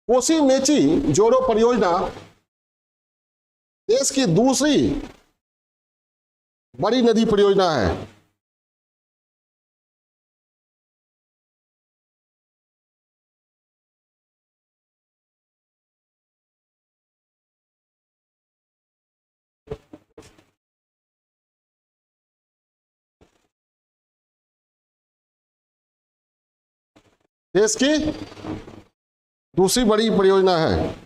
कोसी मेची जोड़ो परियोजना देश की दूसरी बड़ी नदी परियोजना है। देश की दूसरी बड़ी परियोजना है।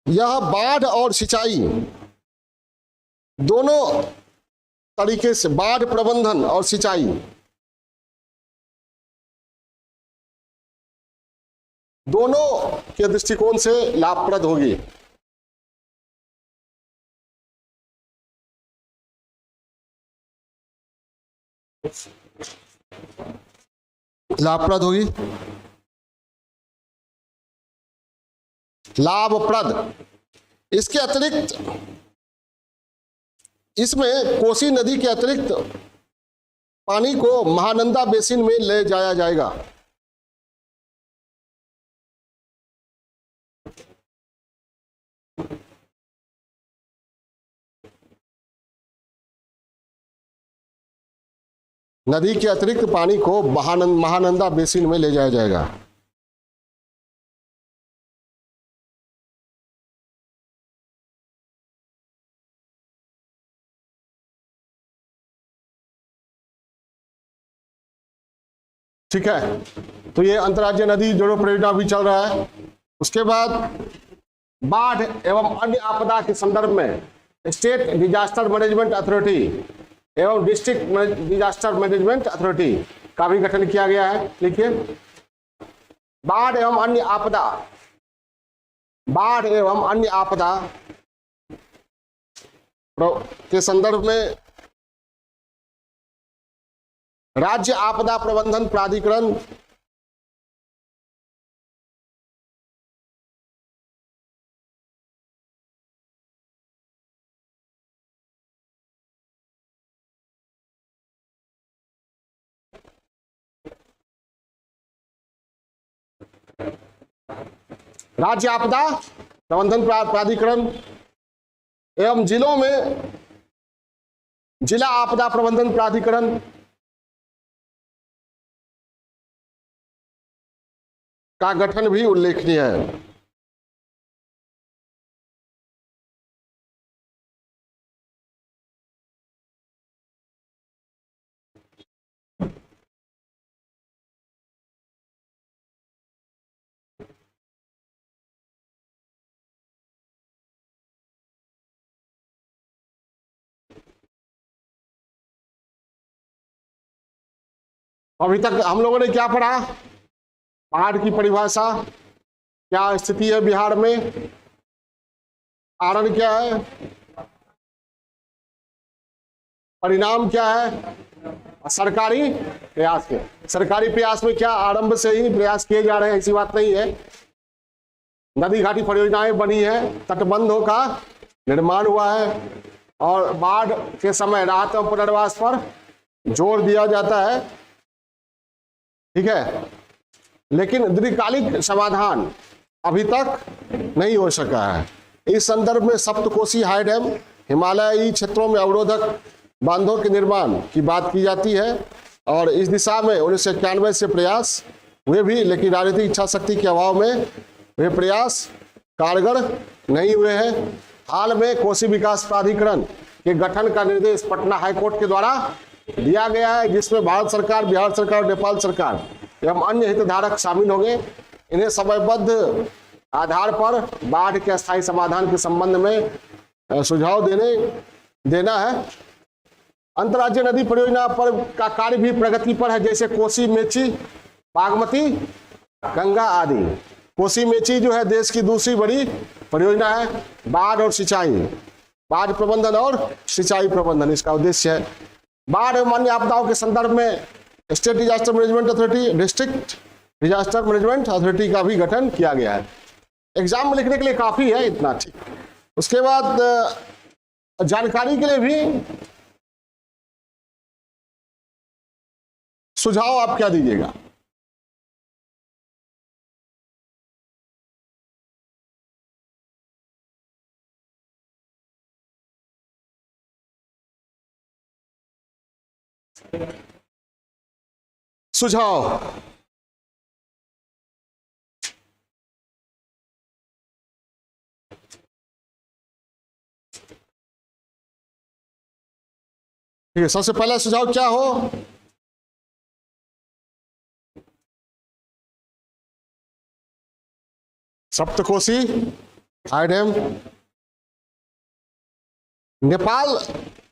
यह बाढ़ और सिंचाई दोनों तरीके से, बाढ़ प्रबंधन और सिंचाई दोनों के दृष्टिकोण से लाभप्रद होगी। लाभप्रद। इसके अतिरिक्त इसमें कोसी नदी के अतिरिक्त पानी को महानंदा बेसिन में ले जाया जाएगा। नदी के अतिरिक्त पानी को महानंदा बेसिन में ले जाया जाएगा। ठीक है, तो ये अंतर्राज्यीय नदी जोड़ो परियोजना भी चल रहा है। उसके बाद बाढ़ एवं अन्य आपदा के संदर्भ में स्टेट डिजास्टर मैनेजमेंट अथॉरिटी एवं डिस्ट्रिक्ट डिजास्टर मैनेजमेंट अथॉरिटी का भी गठन किया गया है। लिखिए, बाढ़ एवं अन्य आपदा, बाढ़ एवं अन्य आपदा के संदर्भ में राज्य आपदा प्रबंधन प्राधिकरण राज्य आपदा प्रबंधन प्राधिकरण एवं जिलों में जिला आपदा प्रबंधन प्राधिकरण का गठन भी उल्लेखनीय है। अभी तक हम लोगों ने क्या पढ़ा? बाढ़ की परिभाषा, क्या स्थिति है बिहार में, कारण क्या है, परिणाम क्या है, सरकारी प्रयास के, सरकारी प्रयास में क्या आरंभ से ही प्रयास किए जा रहे हैं, ऐसी बात नहीं है। नदी घाटी परियोजनाएं बनी है, तटबंधों का निर्माण हुआ है और बाढ़ के समय राहत एवं पुनर्वास पर जोर दिया जाता है। ठीक है, लेकिन दीर्घकालिक समाधान अभी तक नहीं हो सका है। इस संदर्भ में सप्तकोसी हाई डैम, हिमालयी क्षेत्रों में अवरोधक बांधों के निर्माण की बात की जाती है और इस दिशा में 1991 से प्रयास हुए भी, लेकिन राजनीतिक इच्छा शक्ति के अभाव में वे प्रयास कारगर नहीं हुए हैं। हाल में कोसी विकास प्राधिकरण के गठन का निर्देश पटना हाईकोर्ट के द्वारा दिया गया है, जिसमें भारत सरकार, बिहार सरकार और नेपाल सरकार एवं अन्य हितधारक शामिल होंगे। इन्हें समयबद्ध आधार पर बाढ़ के अस्थायी समाधान के संबंध में सुझाव देना है। अंतर्राज्यीय नदी परियोजना पर का कार्य भी प्रगति पर है, जैसे कोसी, मेची, बागमती, गंगा आदि। कोसी मेची जो है देश की दूसरी बड़ी परियोजना है। बाढ़ और सिंचाई, बाढ़ प्रबंधन और सिंचाई प्रबंधन इसका उद्देश्य है। बाढ़ एवं अन्य आपदाओं के संदर्भ में state disaster management authority, district disaster management authority का भी गठन किया गया है। एग्जाम में लिखने के लिए काफी है इतना, ठीक। उसके बाद जानकारी के लिए भी सुझाव आप क्या दीजिएगा? सुझाव ठीक है, सबसे पहला सुझाव क्या हो? सप्तकोसी हाई डैम, नेपाल,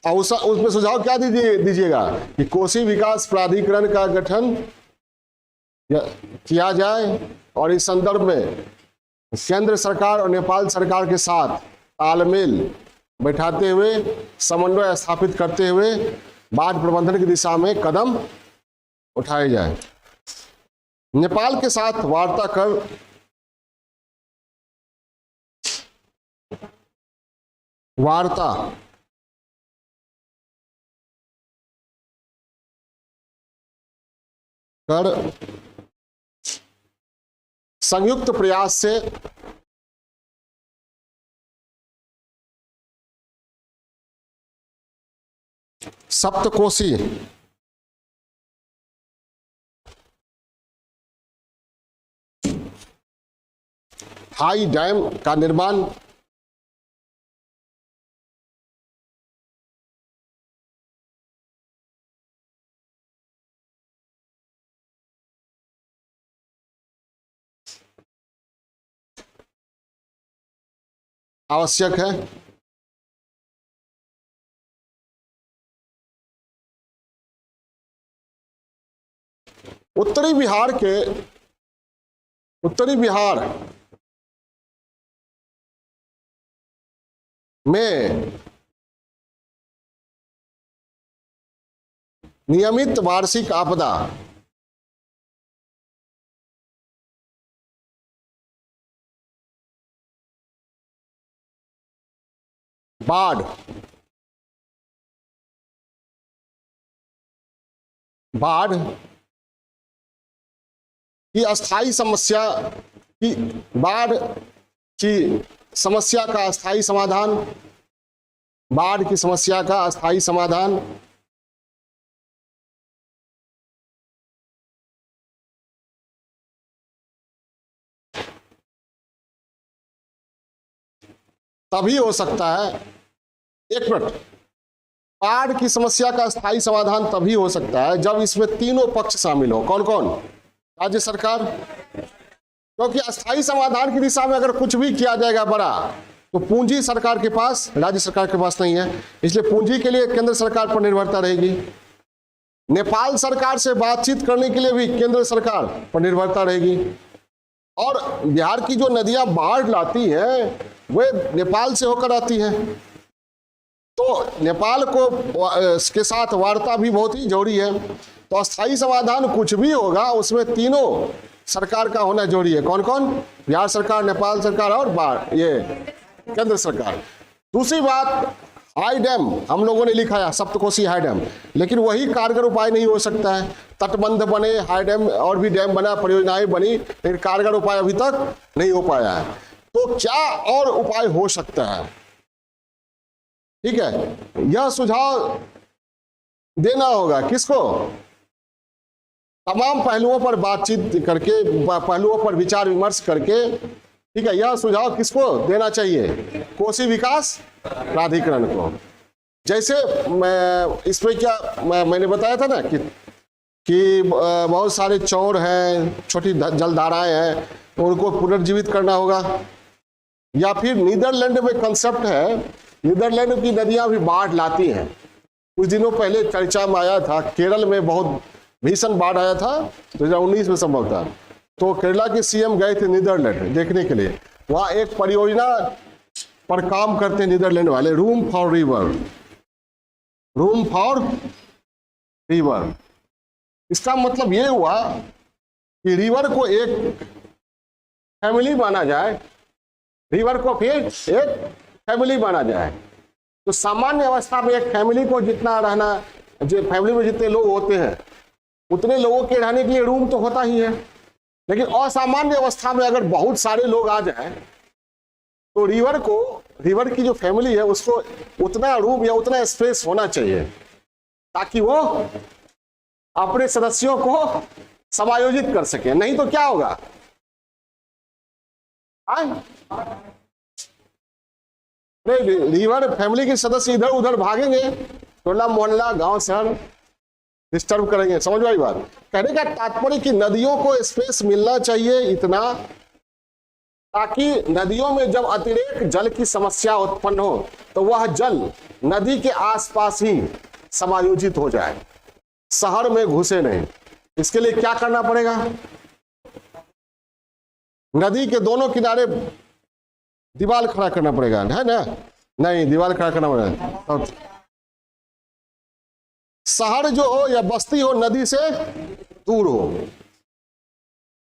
उसमें सुझाव क्या दीजिएगा कि कोसी विकास प्राधिकरण का गठन किया जाए और इस संदर्भ में केंद्र सरकार और नेपाल सरकार के साथ तालमेल बैठाते हुए, समन्वय स्थापित करते हुए बाढ़ प्रबंधन की दिशा में कदम उठाए जाए। नेपाल के साथ वार्ता कर संयुक्त प्रयास से सप्तकोसी अस्थायी डैम का निर्माण, आवश्यक है। उत्तरी बिहार में नियमित वार्षिक आपदा बाढ़ की अस्थायी समस्या की बाढ़ की समस्या का अस्थायी समाधान, बाढ़ की समस्या का अस्थायी समाधान, तभी हो सकता है। एक मिनट, बाढ़ की समस्या का अस्थायी समाधान तभी हो सकता है जब इसमें तीनों पक्ष शामिल हो। कौन कौन? राज्य सरकार। क्योंकि अस्थायी समाधान की दिशा में अगर कुछ भी किया जाएगा बड़ा, तो पूंजी सरकार के पास, राज्य सरकार के पास नहीं है, इसलिए पूंजी के लिए केंद्र सरकार पर निर्भरता रहेगी। नेपाल सरकार से बातचीत करने के लिए भी केंद्र सरकार पर निर्भरता रहेगी। और बिहार की जो नदियां बाढ़ लाती हैं वे नेपाल से होकर आती हैं, तो नेपाल को के साथ वार्ता भी बहुत ही जरूरी है। तो अस्थायी समाधान कुछ भी होगा उसमें तीनों सरकार का होना जरूरी है। कौन कौन? बिहार सरकार, नेपाल सरकार और ये केंद्र सरकार। दूसरी बात, हाई डैम हम लोगों ने लिखा है, सप्तकोशी हाई डैम, लेकिन वही कारगर उपाय नहीं हो सकता है। तटबंध बने, हाई डैम और भी डैम बना, परियोजनाएं बनी, लेकिन कारगर उपाय अभी तक नहीं हो पाया है। तो क्या और उपाय हो सकता है? ठीक है, यह सुझाव देना होगा किसको? तमाम पहलुओं पर बातचीत करके, पहलुओं पर विचार विमर्श करके, ठीक है, यह सुझाव किसको देना चाहिए? कोसी विकास प्राधिकरण को। जैसे मैं इसमें मैंने बताया था ना कि बहुत सारे चौर हैं, छोटी जलधाराएं हैं, तो उनको पुनर्जीवित करना होगा। या फिर नीदरलैंड में कंसेप्ट है, नीदरलैंड की नदियां भी बाढ़ लाती हैं। कुछ दिनों पहले चर्चा में आया था, केरल में बहुत भीषण बाढ़ आया था 2019 में संभव था, तो केरला के सीएम गए थे नीदरलैंड देखने के लिए। वहां एक परियोजना पर काम करते हैं नीदरलैंड वाले, रूम फॉर रिवर। इसका मतलब ये हुआ कि रिवर को एक फैमिली माना जाए, रिवर को फिर एक फैमिली माना जाए। तो सामान्य अवस्था में एक फैमिली को जितना रहना, जो फैमिली में जितने लोग होते हैं उतने लोगों के रहने के लिए रूम तो होता ही है। लेकिन असामान्य अवस्था में अगर बहुत सारे लोग आ जाएं तो रिवर की जो फैमिली है उसको उतना रूम या उतना स्पेस होना चाहिए ताकि वो अपने सदस्यों को समायोजित कर सके। नहीं तो क्या होगा? रिवर फैमिली के सदस्य इधर उधर भागेंगे, टोला मोहल्ला गांव शहर डिस्टर्ब करेंगे। समझ आई बात? कहने का तात्पर्य कि नदियों को स्पेस मिलना चाहिए इतना, ताकि नदियों में जब अतिरेक जल की समस्या उत्पन्न हो तो वह जल नदी के आसपास ही समायोजित हो जाए, शहर में घुसे नहीं। इसके लिए क्या करना पड़ेगा? नदी के दोनों किनारे दीवार खड़ा करना पड़ेगा, है ना? नहीं, दीवार खड़ा करना पड़ेगा। शहर जो हो या बस्ती हो नदी से दूर हो,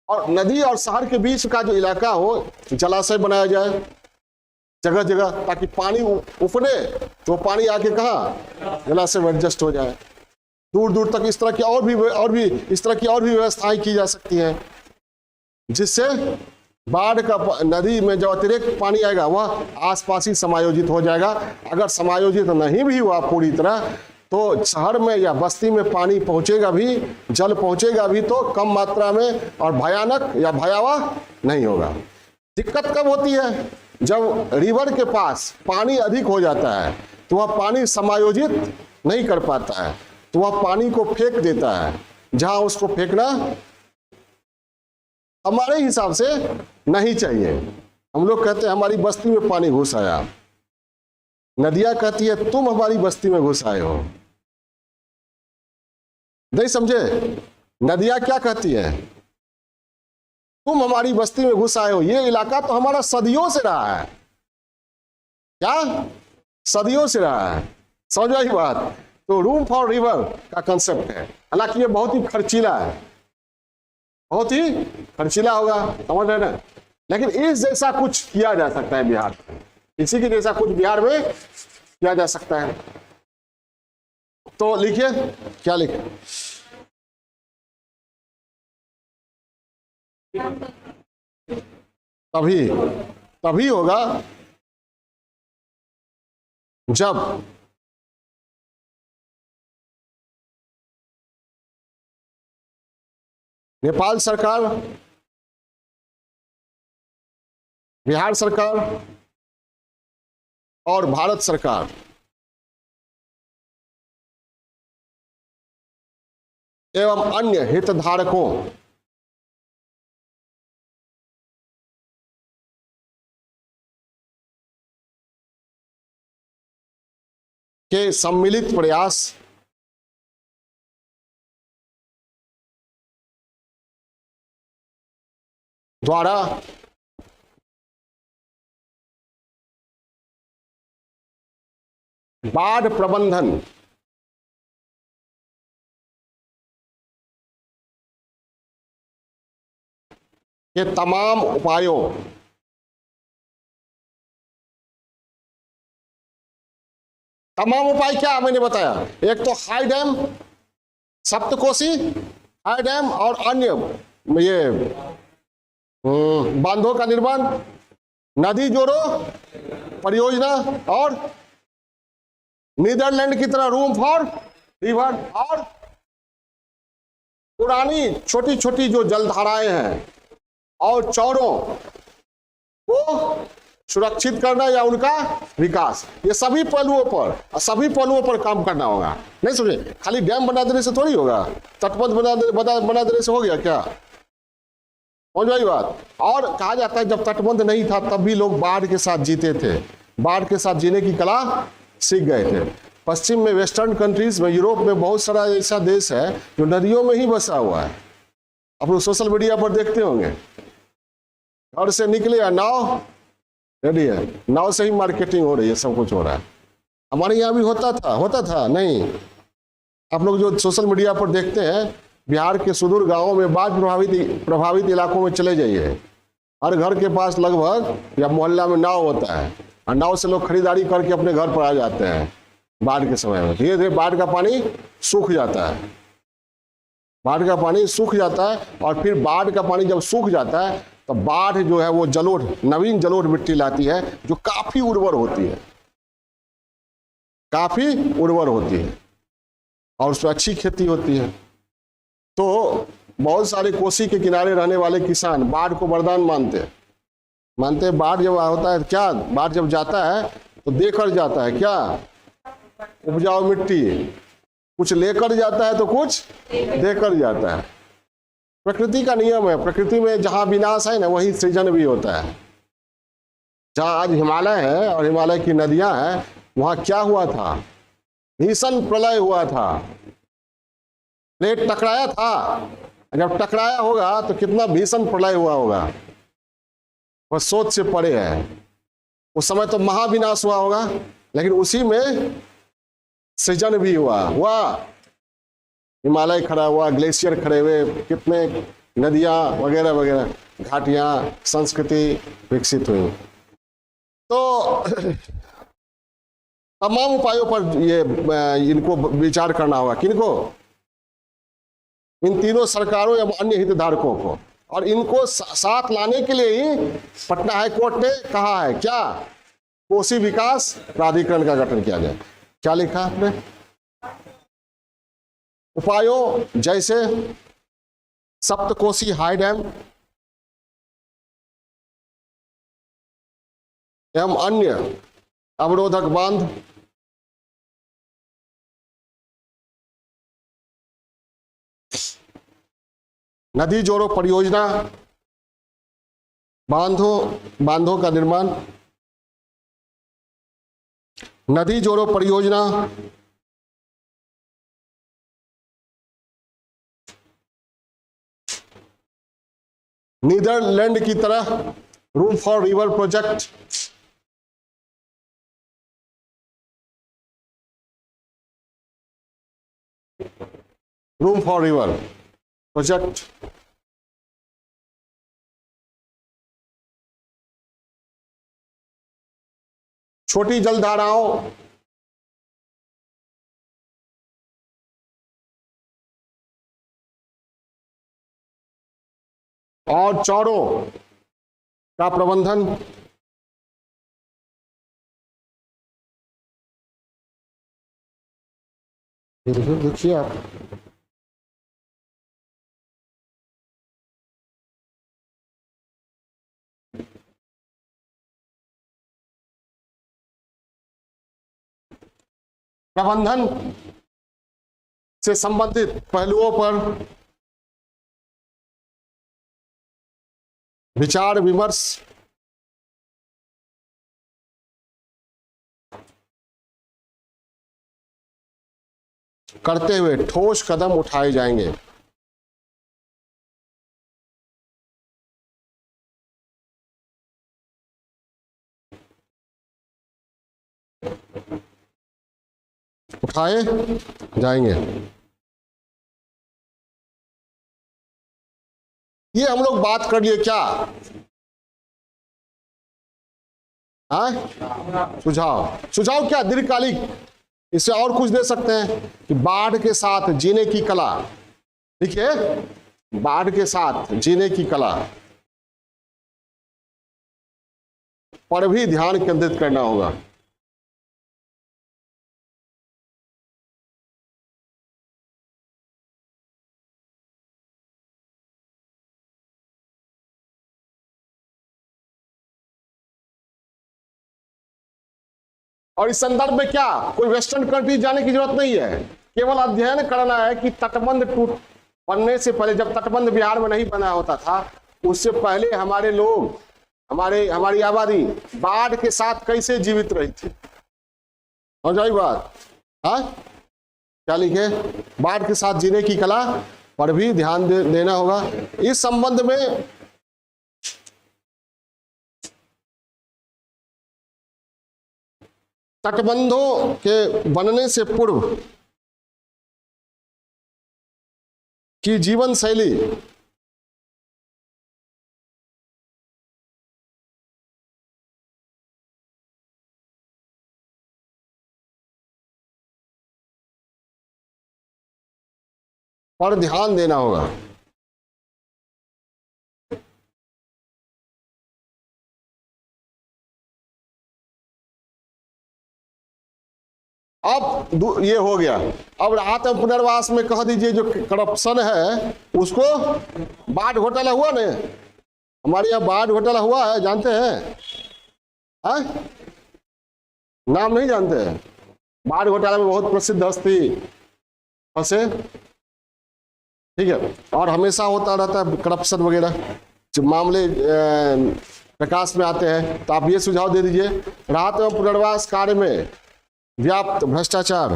और नदी और शहर के बीच का जो इलाका हो जलाशय बनाया जाए जगह जगह, ताकि पानी उफने तो पानी आके कहाँ जलाशय में एडजस्ट हो जाए। दूर दूर तक इस तरह की और भी व्यवस्थाएं की जा सकती हैं, जिससे बाढ़ का नदी में जो अतिरिक्त पानी आएगा वह आसपास ही समायोजित हो जाएगा। अगर समायोजित नहीं भी हुआ पूरी तरह तो शहर में या बस्ती में पानी पहुंचेगा भी, जल पहुंचेगा भी, तो कम मात्रा में और भयानक या भयावह नहीं होगा। दिक्कत कब होती है? जब रिवर के पास पानी अधिक हो जाता है तो वह पानी समायोजित नहीं कर पाता है, तो वह पानी को फेंक देता है जहां उसको फेंकना हमारे हिसाब से नहीं चाहिए। हम लोग कहते हैं हमारी बस्ती में पानी घुस आया, नदियां कहती है तुम हमारी बस्ती में घुस आए हो। नहीं समझे? नदियां क्या कहती है? तुम हमारी बस्ती में घुस आए हो, ये इलाका तो हमारा सदियों से रहा है। क्या? सदियों से रहा है। समझ आई बात? तो रूम फॉर रिवर का कंसेप्ट है, हालांकि ये बहुत ही खर्चीला है, बहुत ही खर्चीला होगा, समझ रहे ना, लेकिन इस जैसा कुछ किया जा सकता है बिहार में, इसी के जैसा कुछ बिहार में किया जा सकता है। तो लिखिए, क्या लिखे? तभी तभी होगा जब नेपाल सरकार, बिहार सरकार और भारत सरकार एवं अन्य हितधारकों के सम्मिलित प्रयास द्वारा बाढ़ प्रबंधन के तमाम उपायों तमाम उपाय क्या मैंने बताया? एक तो high dam, Saptakoshi high dam और अन्य ये बांधों का निर्माण, नदी जोड़ो परियोजना और नीदरलैंड की तरह रूम फॉर रिवर, और पुरानी छोटी छोटी जो जलधाराएं हैं और चौरों को सुरक्षित करना या उनका विकास, ये सभी पहलुओं पर काम करना होगा। नहीं समझे? खाली डैम बना देने से थोड़ी होगा, तटबंध बना देने से हो गया क्या? समझ आई बात? और कहा जाता है जब तटबंध नहीं था तब भी लोग बाढ़ के साथ जीते थे, बाढ़ के साथ जीने की कला सीख गए थे। पश्चिम में, वेस्टर्न कंट्रीज में, यूरोप में बहुत सारा ऐसा देश है जो नदियों में ही बसा हुआ है। आप लोग सोशल मीडिया पर देखते होंगे, घर से निकले या नाव रेडी है, नाव से ही मार्केटिंग हो रही है, सब कुछ हो रहा है। हमारे यहाँ भी होता था नहीं? आप लोग जो सोशल मीडिया पर देखते हैं, बिहार के सुदूर गांवों में, बाढ़ प्रभावित इलाकों में चले जाइए, हर घर के पास लगभग या मोहल्ला में नाव होता है, और नाव से लोग खरीदारी करके अपने घर पर आ जाते हैं। बाढ़ के समय में धीरे धीरे बाढ़ का पानी सूख जाता है, बाढ़ का पानी सूख जाता है, और फिर बाढ़ का पानी जब सूख जाता है तो बाढ़ जो है वो नवीन जलोढ़ मिट्टी लाती है जो काफी उर्वर होती है, काफी उर्वर होती है, और उसमें अच्छी खेती होती है। तो बहुत सारे कोसी के किनारे रहने वाले किसान बाढ़ को वरदान मानते बाढ़ जब होता है, क्या बाढ़ जब जाता है तो देकर जाता है, क्या उपजाऊ मिट्टी, कुछ लेकर जाता है तो कुछ देकर जाता है। प्रकृति का नियम है, प्रकृति में जहां विनाश है ना वही सृजन भी होता है। जहां आज हिमालय है और हिमालय की नदियां हैं, वहां क्या हुआ था? भीषण प्रलय हुआ था, प्लेट टकराया था, जब टकराया होगा तो कितना भीषण प्रलय हुआ होगा, वह सोच से परे है। उस समय तो महाविनाश हुआ होगा, लेकिन उसी में सृजन भी हुआ। हिमालय खड़ा हुआ, ग्लेशियर खड़े हुए, कितने नदियां वगैरह वगैरह, घाटियां, संस्कृति विकसित हुई। तो तमाम उपायों पर इनको विचार करना होगा। किनको? इन तीनों सरकारों एवं अन्य हितधारकों को, और इनको साथ लाने के लिए ही पटना हाई कोर्ट ने कहा है क्या? कोसी विकास प्राधिकरण का गठन किया जाए। क्या लिखा आपने? उपायों जैसे सप्तकोशी हाई डैम, एवं अन्य अवरोधक बांध, नदी जोड़ो परियोजना, बांधों का निर्माण, नदी जोड़ो परियोजना, नीदरलैंड की तरह room for river project, room for river project, छोटी जलधाराओं, और चौड़ों का प्रबंधन, देखिए आप, प्रबंधन से संबंधित पहलुओं पर विचार विमर्श, करते हुए ठोस कदम उठाए जाएंगे। उठाए जाएंगे। ये हम लोग बात कर लिए क्या? सुझाव क्या? दीर्घकालिक, इससे और कुछ दे सकते हैं कि बाढ़ के साथ जीने की कला। देखिए, बाढ़ के साथ जीने की कला पर भी ध्यान केंद्रित करना होगा। और इस संदर्भ में क्या कोई वेस्टर्न कंट्री जाने की जरूरत नहीं है, केवल अध्ययन करना है कि तटबंध टूट बनने से पहले, जब तटबंध बिहार में नहीं बना होता था, उससे पहले हमारे लोग, हमारी आबादी बाढ़ के साथ कैसे जीवित रही थी। समझ आई बात? हाँ, क्या लिखे? बाढ़ के साथ जीने की कला पर भी ध्यान देना होगा। इस संबंध में तटबंधों के बनने से पूर्व की जीवन शैली पर ध्यान देना होगा। अब ये हो गया। अब राहत और पुनर्वास में कह दीजिए जो करप्शन है उसको, बाढ़ घोटाला हुआ ना हमारे यहाँ, बाढ़ घोटाला हुआ है, जानते हैं? हाँ? नाम नहीं जानते हैं? बाढ़ घोटाला में बहुत प्रसिद्ध हस्ती फंसे, ठीक है। और हमेशा होता रहता है करप्शन वगैरह, जो मामले प्रकाश में आते हैं। तो आप ये सुझाव दे दीजिए, राहत एवं पुनर्वास कार्य में व्याप्त भ्रष्टाचार,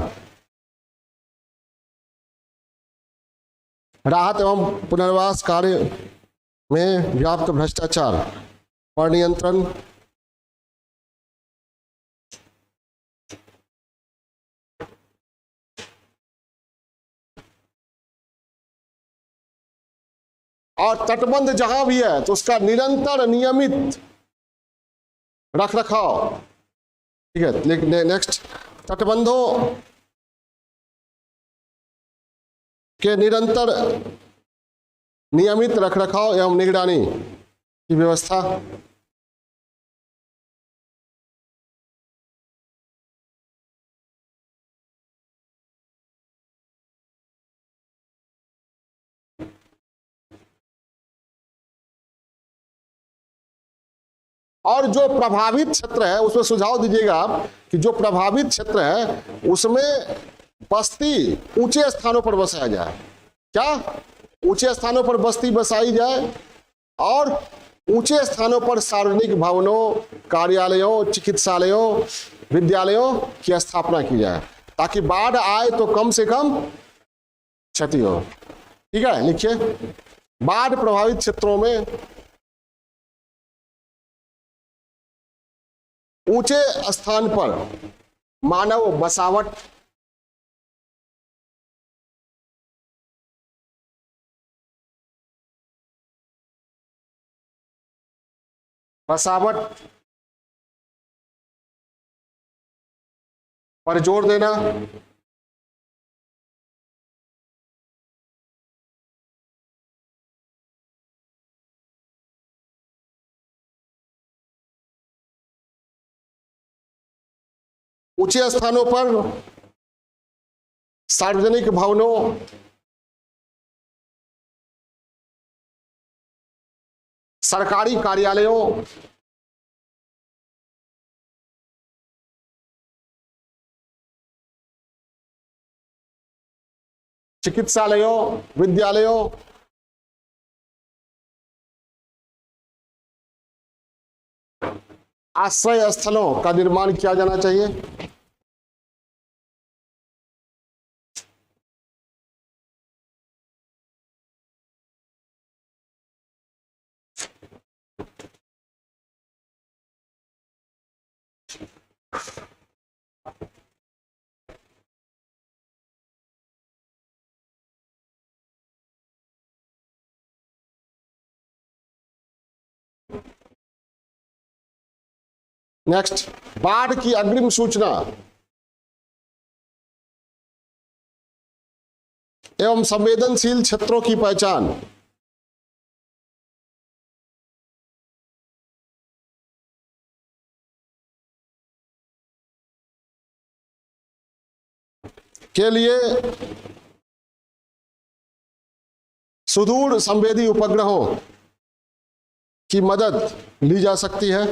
राहत एवं पुनर्वास कार्य में व्याप्त भ्रष्टाचार पर नियंत्रण, और तटबंध जहां भी है तो उसका निरंतर नियमित रख रखाव, ठीक है। नेक्स्ट, तटबंधों के निरंतर नियमित रखरखाव एवं निगरानी की व्यवस्था, और जो प्रभावित क्षेत्र है उसमें सुझाव दीजिएगा आप कि जो प्रभावित क्षेत्र है उसमें बस्ती ऊंचे स्थानों पर बसाया जाए। क्या? ऊंचे स्थानों पर बस्ती बसाई जाए और ऊंचे स्थानों पर सार्वजनिक भवनों, कार्यालयों, चिकित्सालयों, विद्यालयों की स्थापना की जाए ताकि बाढ़ आए तो कम से कम क्षति हो। ठीक है, लिखिए। बाढ़ प्रभावित क्षेत्रों में ऊंचे स्थान पर मानव बसावट पर जोर देना, ऊंचे स्थानों पर सार्वजनिक भवनों, सरकारी कार्यालयों, चिकित्सालयों, विद्यालयों, आश्रय स्थलों का निर्माण किया जाना चाहिए। नेक्स्ट, बाढ़ की अग्रिम सूचना एवं संवेदनशील क्षेत्रों की पहचान। के लिए सुदूर संवेदी उपग्रहों की मदद ली जा सकती है।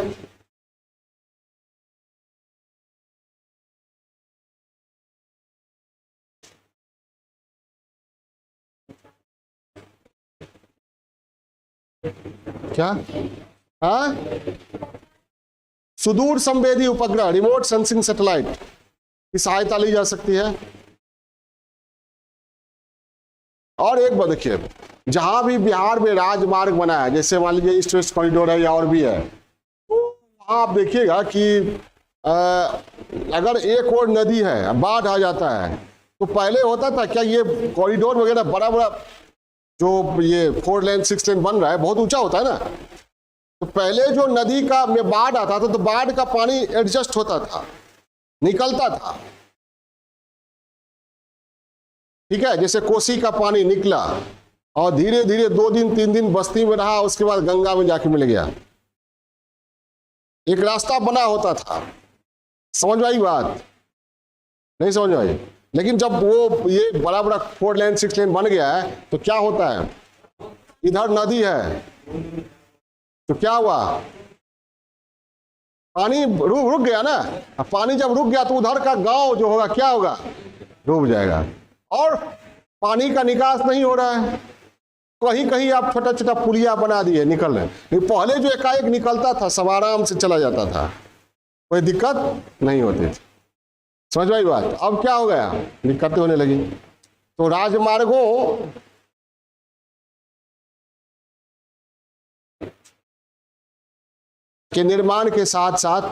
क्या? हाँ, सुदूर संवेदी उपग्रह, रिमोट सेंसिंग सैटेलाइट की सहायता ली जा सकती है। और एक बात देखिए, जहां भी बिहार में राजमार्ग बना है, जैसे मान लीजिए ईस्ट वेस्ट कॉरिडोर है या और भी है, तो वहां आप देखिएगा कि अगर एक और नदी है, बाढ़ आ जाता है, तो पहले होता था क्या, ये कॉरिडोर वगैरह बड़ा बड़ा जो ये 4 लेन 6 लेन बन रहा है बहुत ऊंचा होता है ना, तो पहले जो नदी का में बाढ़ आता था तो बाढ़ का पानी एडजस्ट होता था, निकलता था। ठीक है, जैसे कोसी का पानी निकला और धीरे धीरे 2 दिन 3 दिन बस्ती में रहा, उसके बाद गंगा में जाके मिल गया। एक रास्ता बना होता था। समझ में आई बात? नहीं समझ में आई? लेकिन जब वो ये बड़ा बड़ा 4 लेन 6 लेन बन गया है तो क्या होता है, इधर नदी है तो क्या हुआ, पानी रुक गया ना। पानी जब रुक गया तो उधर का गांव जो होगा क्या होगा, डूब जाएगा और पानी का निकास नहीं हो रहा है। कहीं कहीं आप छोटा छोटा पुलिया बना दिए निकलने, लेकिन पहले जो एकाएक निकलता था सब आराम से चला जाता था, कोई दिक्कत नहीं होती थी। समझ में आई बात? अब क्या हो गया, दिक्कतें होने लगी। तो राजमार्गों के निर्माण के साथ साथ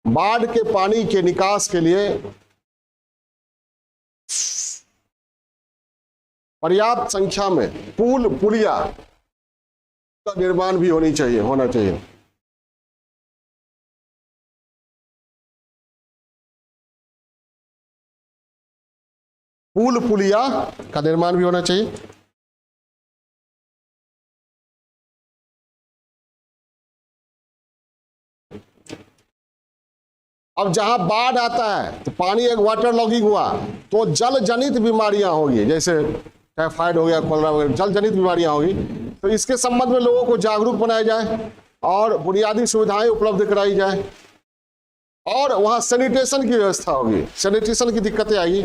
बाढ़ के पानी के निकास के लिए पर्याप्त संख्या में पुलिया का निर्माण भी होना चाहिए। पुलिया का निर्माण भी होना चाहिए। अब जहां बाढ़ आता है तो पानी एक वाटर लॉगिंग हुआ तो जल जनित बीमारियां होगी, जैसे टाइफाइड हो गया, कोलेरा वगैरह, जल जनित बीमारियां होगी। तो इसके संबंध में लोगों को जागरूक बनाया जाए और बुनियादी सुविधाएं उपलब्ध कराई जाए, और वहां सैनिटेशन की व्यवस्था होगी। सैनिटेशन की दिक्कतें आएगी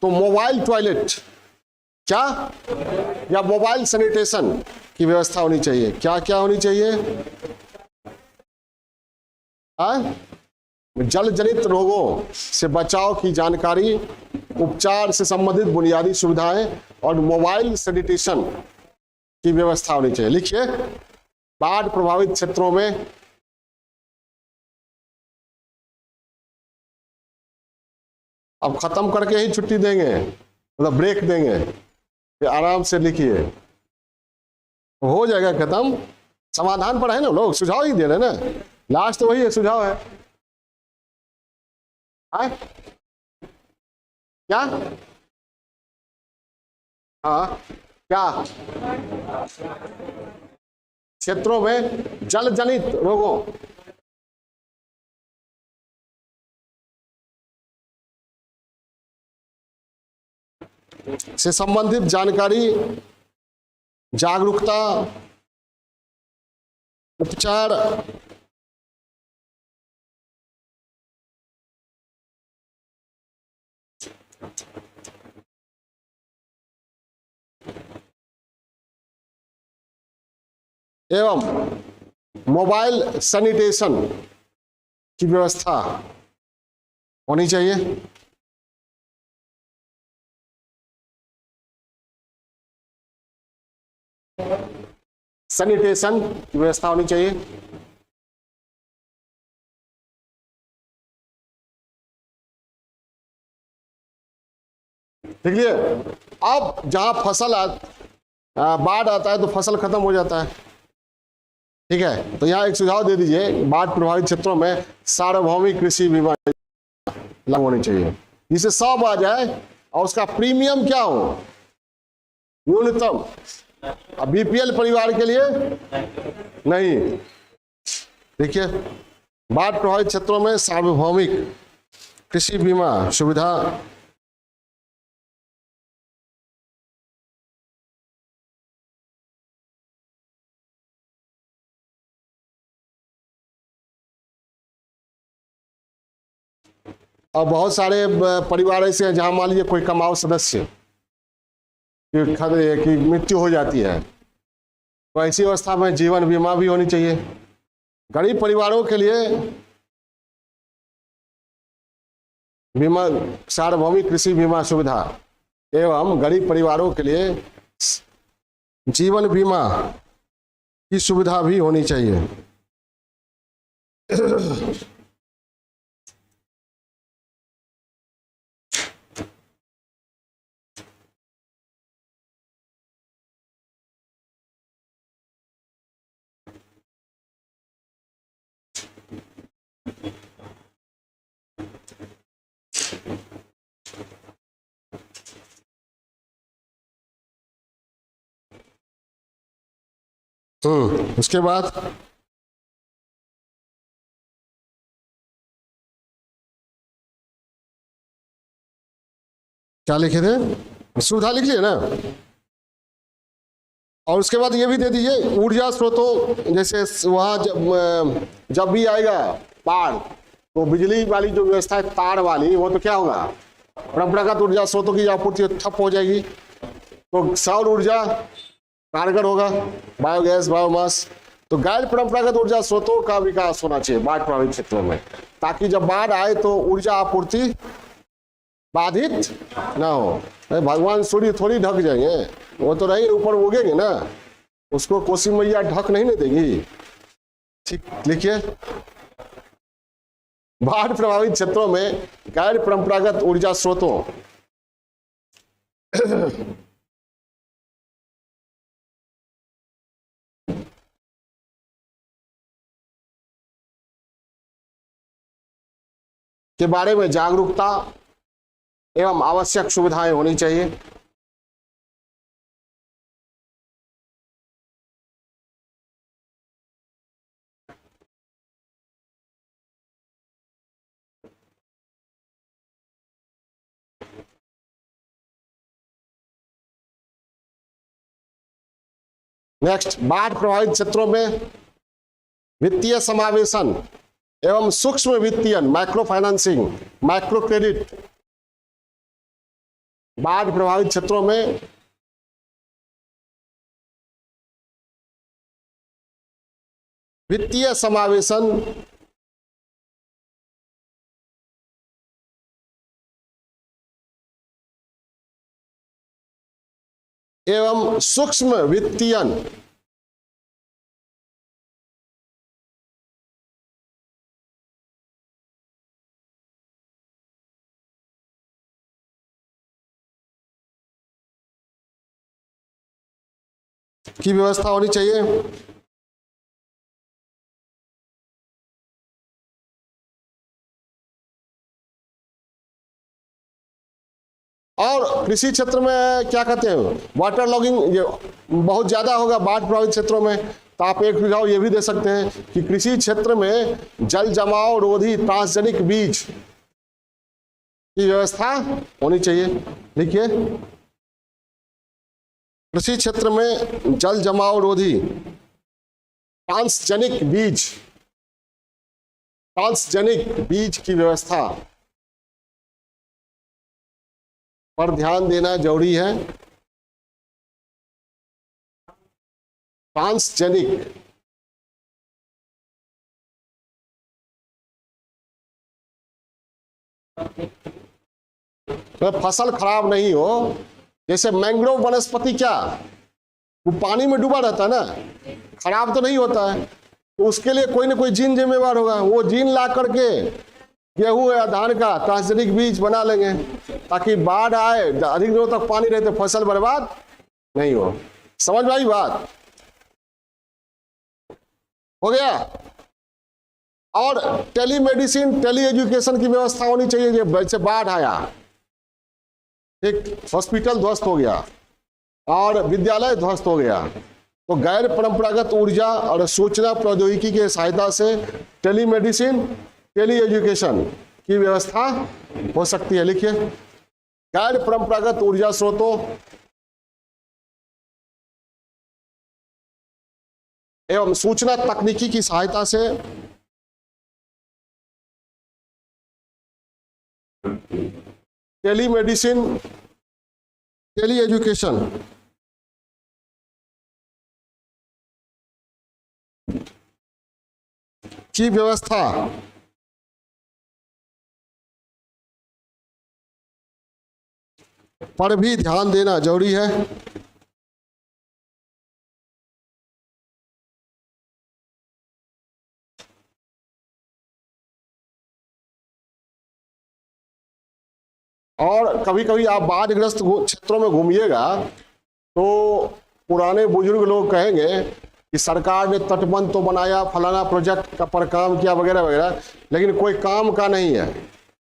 तो मोबाइल टॉयलेट क्या या मोबाइल सैनिटेशन की व्यवस्था होनी चाहिए। क्या क्या होनी चाहिए? जल जनित रोगों से बचाव की जानकारी, उपचार से संबंधित बुनियादी सुविधाएं और मोबाइल सैनिटेशन की व्यवस्था होनी चाहिए। लिखिए, बाढ़ प्रभावित क्षेत्रों में अब खत्म करके ही छुट्टी देंगे, मतलब ब्रेक देंगे, फिर आराम से लिखिए, हो जाएगा खत्म। समाधान पर है ना, लोग सुझाव ही दे रहे हैं ना, लास्ट तो वही है, सुझाव है। क्या? हाँ, क्या क्षेत्रों में जल जनित रोगों से संबंधित जानकारी, जागरूकता, उपचार, एवं मोबाइल सैनिटेशन की व्यवस्था होनी चाहिए। सैनिटेशन की व्यवस्था होनी चाहिए। ठीक है। अब जहां बाढ़ आता है तो फसल खत्म हो जाता है, ठीक है, तो यहाँ एक सुझाव दे दीजिए, बाढ़ प्रभावित क्षेत्रों में सार्वभौमिक कृषि बीमा लागू होनी चाहिए, जिसे सब आ जाए और उसका प्रीमियम क्या हो, न्यूनतम। अब बीपीएल परिवार के लिए नहीं। देखिए, बाढ़ प्रभावित क्षेत्रों में सार्वभौमिक कृषि बीमा सुविधा और बहुत सारे परिवार ऐसे हैं जहां मान लीजिए कोई कमाऊ सदस्य की मृत्यु हो जाती है, तो ऐसी अवस्था में जीवन बीमा भी होनी चाहिए। गरीब परिवारों के लिए बीमा, सार्वभौमिक कृषि बीमा सुविधा एवं गरीब परिवारों के लिए जीवन बीमा की सुविधा भी होनी चाहिए। उसके बाद क्या लिखे थे? सुविधा लिख लिए ना। और उसके बाद ये भी दे दीजिए, ऊर्जा स्रोतों, जैसे वहां जब भी आएगा बाढ़ तो बिजली वाली जो व्यवस्था है तार वाली, वो तो क्या होगा, परंपरागत ऊर्जा स्रोतों की आपूर्ति ठप हो जाएगी। तो सौर ऊर्जा कारगर होगा, बायोगैस, बायोमास। तो गैर परंपरागत ऊर्जा स्रोतों का विकास होना चाहिए बाढ़ प्रभावित क्षेत्रों में, ताकि जब बाढ़ आए तो ऊर्जा आपूर्ति बाधित ना हो। भगवान सूर्य थोड़ी ढक जाएंगे, वो तो रही ऊपर उगेंगे ना, उसको कोसी मैया ढक नहीं ना देगी। ठीक, लिखिए, बाढ़ प्रभावित क्षेत्रों में गैर परंपरागत ऊर्जा स्रोतों के बारे में जागरूकता एवं आवश्यक सुविधाएं होनी चाहिए। नेक्स्ट, बाढ़ प्रभावित क्षेत्रों में वित्तीय समावेशन एवं सूक्ष्म वित्तीयन, माइक्रो फाइनेंसिंग, माइक्रो क्रेडिट। बाढ़ प्रभावित क्षेत्रों में वित्तीय समावेशन एवं सूक्ष्म वित्तीयन की व्यवस्था होनी चाहिए। और कृषि क्षेत्र में क्या कहते हैं, वाटर लॉगिंग ये बहुत ज्यादा होगा बाढ़ प्रभावित क्षेत्रों में, तो आप एक सुझाव ये भी दे सकते हैं कि कृषि क्षेत्र में जल जमाव रोधी ट्रांसजेनिक बीज की व्यवस्था होनी चाहिए। लिखिए, कृषि क्षेत्र में जल जमाव रोधी ट्रांसजेनिक बीज की व्यवस्था पर ध्यान देना जरूरी है। ट्रांसजेनिक तो फसल खराब नहीं हो। जैसे मैंग्रोव वनस्पति क्या वो पानी में डूबा रहता है ना, खराब तो नहीं होता है, तो उसके लिए कोई ना कोई जीन जिम्मेवार होगा। वो जीन ला करके गेहूं या धान का ट्रांसजेनिक बीज बना लेंगे ताकि बाढ़ आए, अधिक दिनों तक पानी रहे तो फसल बर्बाद नहीं हो। समझ में आई बात? हो गया। और टेलीमेडिसिन, टेली एजुकेशन की व्यवस्था होनी चाहिए। जैसे बाढ़ आया, एक हॉस्पिटल ध्वस्त हो गया और विद्यालय ध्वस्त हो गया, तो गैर परंपरागत ऊर्जा और सूचना प्रौद्योगिकी की सहायता से टेलीमेडिसिन, टेली एजुकेशन की व्यवस्था हो सकती है। लिखिए, गैर परंपरागत ऊर्जा स्रोतों एवं सूचना तकनीकी की सहायता से टेलीमेडिसिन, टेली एजुकेशन की व्यवस्था पर भी ध्यान देना जरूरी है। और कभी कभी आप बाढ़ग्रस्त क्षेत्रों में घूमिएगा तो पुराने बुजुर्ग लोग कहेंगे कि सरकार ने तटबंध तो बनाया, फलाना प्रोजेक्ट का पर काम किया वगैरह वगैरह, लेकिन कोई काम का नहीं है।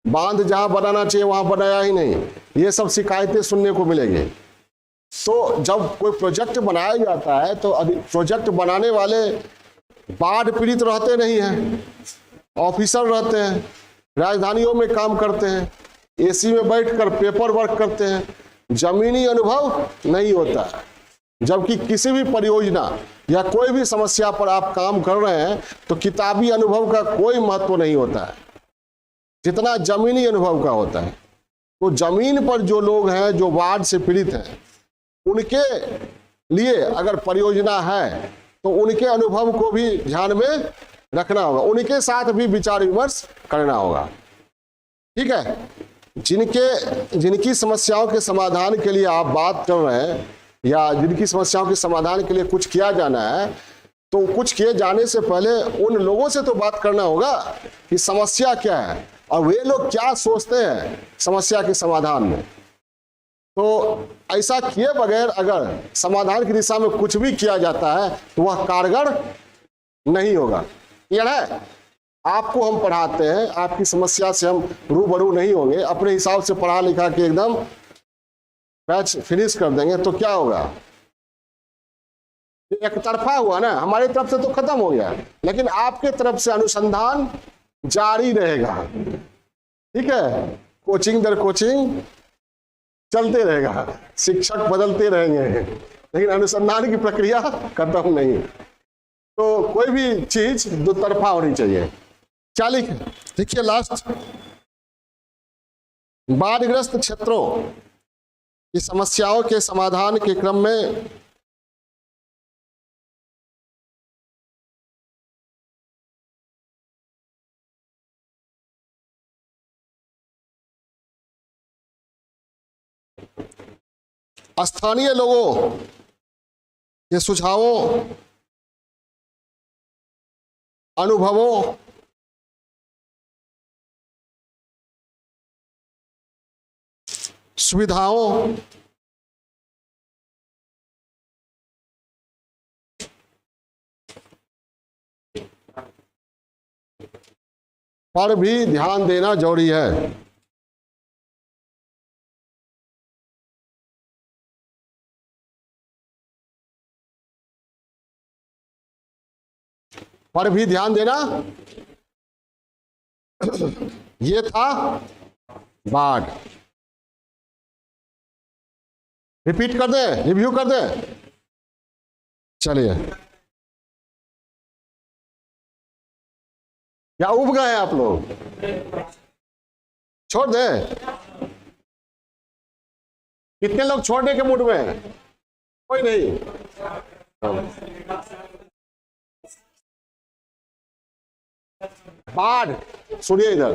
बांध जहां बनाना चाहिए वहां बनाया ही नहीं, ये सब शिकायतें सुनने को मिलेंगी। तो जब कोई प्रोजेक्ट बनाया जाता है तो प्रोजेक्ट बनाने वाले बाढ़ पीड़ित रहते नहीं हैं, ऑफिसर रहते हैं, राजधानियों में काम करते हैं, एसी में बैठकर पेपर वर्क करते हैं, जमीनी अनुभव नहीं होता है। जबकि किसी भी परियोजना या कोई भी समस्या पर आप काम कर रहे हैं तो किताबी अनुभव का कोई महत्व नहीं होता है जितना जमीनी अनुभव का होता है। तो जमीन पर जो लोग हैं, जो बाढ़ से पीड़ित हैं, उनके लिए अगर परियोजना है तो उनके अनुभव को भी ध्यान में रखना होगा, उनके साथ भी विचार विमर्श करना होगा। ठीक है, जिनकी समस्याओं के समाधान के लिए आप बात कर रहे हैं या जिनकी समस्याओं के समाधान के लिए कुछ किया जाना है, तो कुछ किए जाने से पहले उन लोगों से तो बात करना होगा कि समस्या क्या है और वे लोग क्या सोचते हैं समस्या के समाधान में। तो ऐसा किए बगैर अगर समाधान की दिशा में कुछ भी किया जाता है तो वह कारगर नहीं होगा। क्लियर है? आपको हम पढ़ाते हैं, आपकी समस्या से हम रूबरू नहीं होंगे, अपने हिसाब से पढ़ा लिखा के एकदम बैच फिनिश कर देंगे तो क्या होगा? एक तरफा हुआ ना, हमारी तरफ से तो खत्म हो गया, लेकिन आपके तरफ से अनुसंधान जारी रहेगा। ठीक है, कोचिंग दर कोचिंग चलते रहेगा, शिक्षक बदलते रहेंगे, लेकिन अनुसंधान की प्रक्रिया खत्म नहीं। तो कोई भी चीज दो तरफा होनी चाहिए। क्या लिखे, देखिए लास्ट, बाढ़ग्रस्त क्षेत्रों की समस्याओं के समाधान के क्रम में स्थानीय लोगों के सुझावों, अनुभवों, सुविधाओं पर भी ध्यान देना जरूरी है। पर भी ध्यान देना। ये था बाढ़। रिपीट कर दें, रिव्यू कर दें। चलिए, क्या उब गए हैं आप लोग? छोड़ दें? कितने लोग छोड़ने के मूड में हैं? कोई नहीं। बाढ़, सुनिए इधर,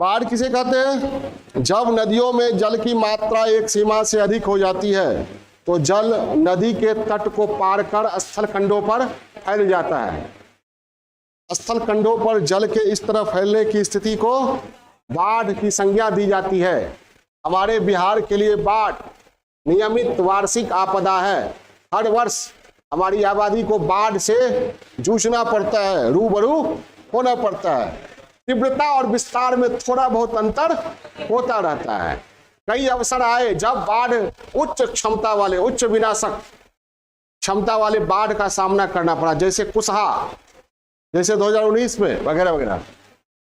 बाढ़ किसे कहते हैं? जब नदियों में जल की मात्रा एक सीमा से अधिक हो जाती है तो जल नदी के तट को पार कर स्थल खंडों पर फैल जाता है। स्थल खंडों पर जल के इस तरह फैलने की स्थिति को बाढ़ की संज्ञा दी जाती है। हमारे बिहार के लिए बाढ़ नियमित वार्षिक आपदा है। हर वर्ष हमारी आबादी को बाढ़ से जूझना पड़ता है, रूबरू होना पड़ता है। तीव्रता और विस्तार में थोड़ा बहुत अंतर होता रहता है। कई अवसर आए जब बाढ़ उच्च क्षमता वाले, उच्च विनाशक क्षमता वाले बाढ़ का सामना करना पड़ा, जैसे कुसहा, जैसे 2019 में वगैरह वगैरह।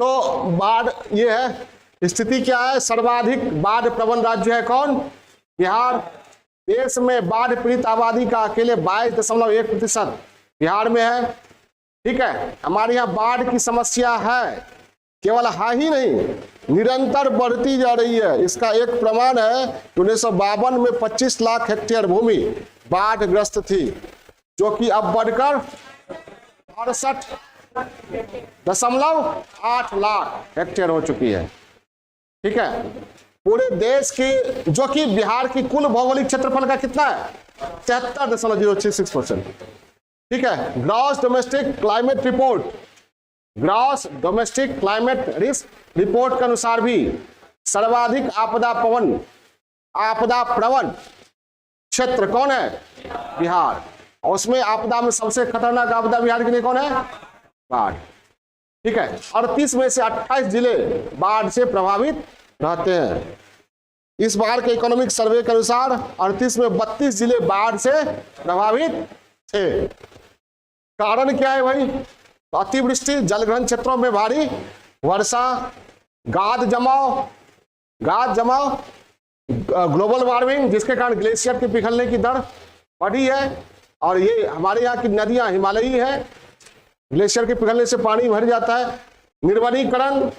तो बाढ़ ये है, स्थिति क्या है? सर्वाधिक बाढ़ प्रवण राज्य है कौन? बिहार। देश में बाढ़ पीड़ित आबादी का अकेले 22.1% बिहार में है। ठीक है, हमारे यहाँ बाढ़ की समस्या है, केवल है ही नहीं, निरंतर बढ़ती जा रही है। इसका एक प्रमाण है कि 1952 में 25 लाख हेक्टेयर भूमि बाढ़ग्रस्त थी, जो कि अब बढ़कर 68.8 लाख हेक्टेयर हो चुकी है। ठीक है, पूरे देश की, जो कि बिहार की कुल भौगोलिक क्षेत्रफल का कितना है? 73.066%। ठीक है, gross domestic climate report, gross domestic climate risk report के अनुसार भी सर्वाधिक आपदा प्रवण क्षेत्र कौन है? बिहार। और उसमें आपदा में सबसे खतरनाक आपदा बिहार के लिए कौन है? बाढ़। ठीक है, 38 में से 28 जिले बाढ़ से प्रभावित रहते हैं। इस बार के इकोनॉमिक सर्वे के अनुसार 38 में 32 जिले बाढ़ से प्रभावित थे। कारण क्या है भाई? अतिवृष्टि, जलग्रहण क्षेत्रों में भारी वर्षा, गाद जमाव, ग्लोबल वार्मिंग, जिसके कारण ग्लेशियर के पिघलने की दर बढ़ी है। और ये हमारे यहाँ की नदियां हिमालयी है, ग्लेशियर के पिघलने से पानी भर जाता है। निर्वनीकरण,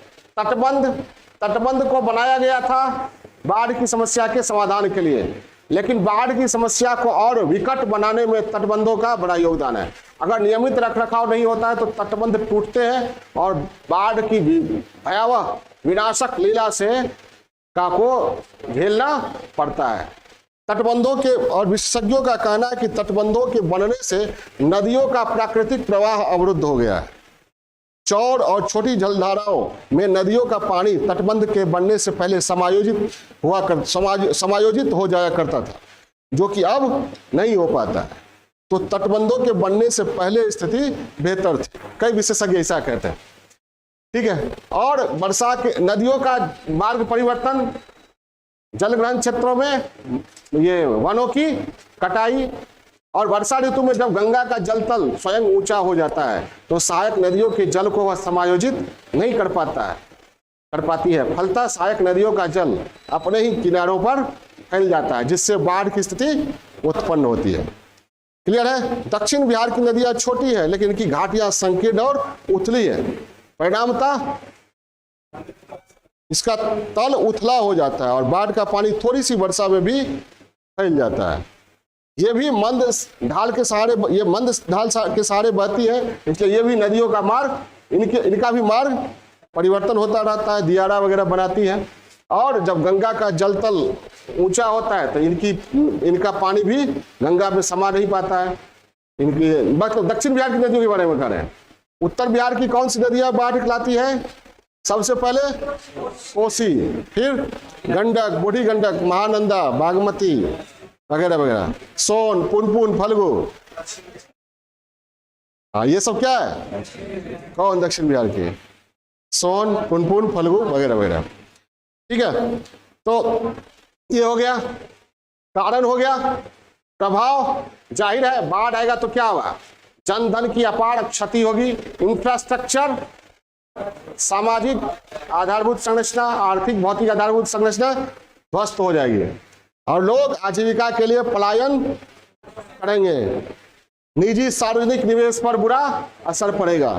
तटबंध को बनाया गया था बाढ़ की समस्या के समाधान के लिए, लेकिन बाढ़ की समस्या को और विकट बनाने में तटबंधों का बड़ा योगदान है। अगर नियमित रखरखाव नहीं होता है तो तटबंध टूटते हैं और बाढ़ की भयावह विनाशक लीला से को झेलना पड़ता है। तटबंधों के, और विशेषज्ञों का कहना है कि तटबंधों के बनने से नदियों का प्राकृतिक प्रवाह अवरुद्ध हो गया है। चौड़ और छोटी जलधाराओं में नदियों का पानी तटबंध के बनने से पहले समायोजित हो जाया करता था, जो कि अब नहीं हो पाता है। तो तटबंधों के बनने से पहले स्थिति बेहतर थी, कई विशेषज्ञ ऐसा कहते हैं। ठीक है, और वर्षा के, नदियों का मार्ग परिवर्तन, जलग्रहण क्षेत्रों में ये वनों की कटाई, और वर्षा ऋतु में जब गंगा का जल तल स्वयं ऊंचा हो जाता है तो सहायक नदियों के जल को वह समायोजित नहीं कर पाती है। फलतः सहायक नदियों का जल अपने ही किनारों पर फैल जाता है, जिससे बाढ़ की स्थिति उत्पन्न होती है। क्लियर है? दक्षिण बिहार की नदियां छोटी है, लेकिन इनकी घाटियां संकीर्ण और उथली है। परिणामतः इसका तल उथला हो जाता है और बाढ़ का पानी थोड़ी सी वर्षा में भी फैल जाता है। ये भी मंद ढाल के सहारे, ये मंद ढाल के सहारे बहती है, इसलिए ये भी नदियों का मार्ग, इनका भी मार्ग परिवर्तन होता रहता है, दियारा वगैरह बनाती है। और जब गंगा का जलतल ऊंचा होता है तो इनका पानी भी गंगा में समा नहीं पाता है। इनकी मतलब दक्षिण बिहार की नदियों के बारे में कह रहे हैं। उत्तर बिहार की कौन सी नदियां बाढ़ खिलाती है? सबसे पहले कोसी, फिर गंडक, बूढ़ी गंडक, महानंदा, बागमती वगैरह वगैरह, सोन, पुनपुन, फल्गु। हाँ, ये सब क्या है? कौन? दक्षिण बिहार के सोन, पुनपुन, फल्गु वगैरह वगैरह। ठीक है, तो ये हो गया, कारण हो गया। प्रभाव जाहिर है, बाढ़ आएगा तो क्या होगा? जन धन की अपार क्षति होगी, इंफ्रास्ट्रक्चर, सामाजिक आधारभूत संरचना, आर्थिक भौतिक आधारभूत संरचना ध्वस्त हो जाएगी और लोग आजीविका के लिए पलायन करेंगे। निजी सार्वजनिक निवेश पर बुरा असर पड़ेगा।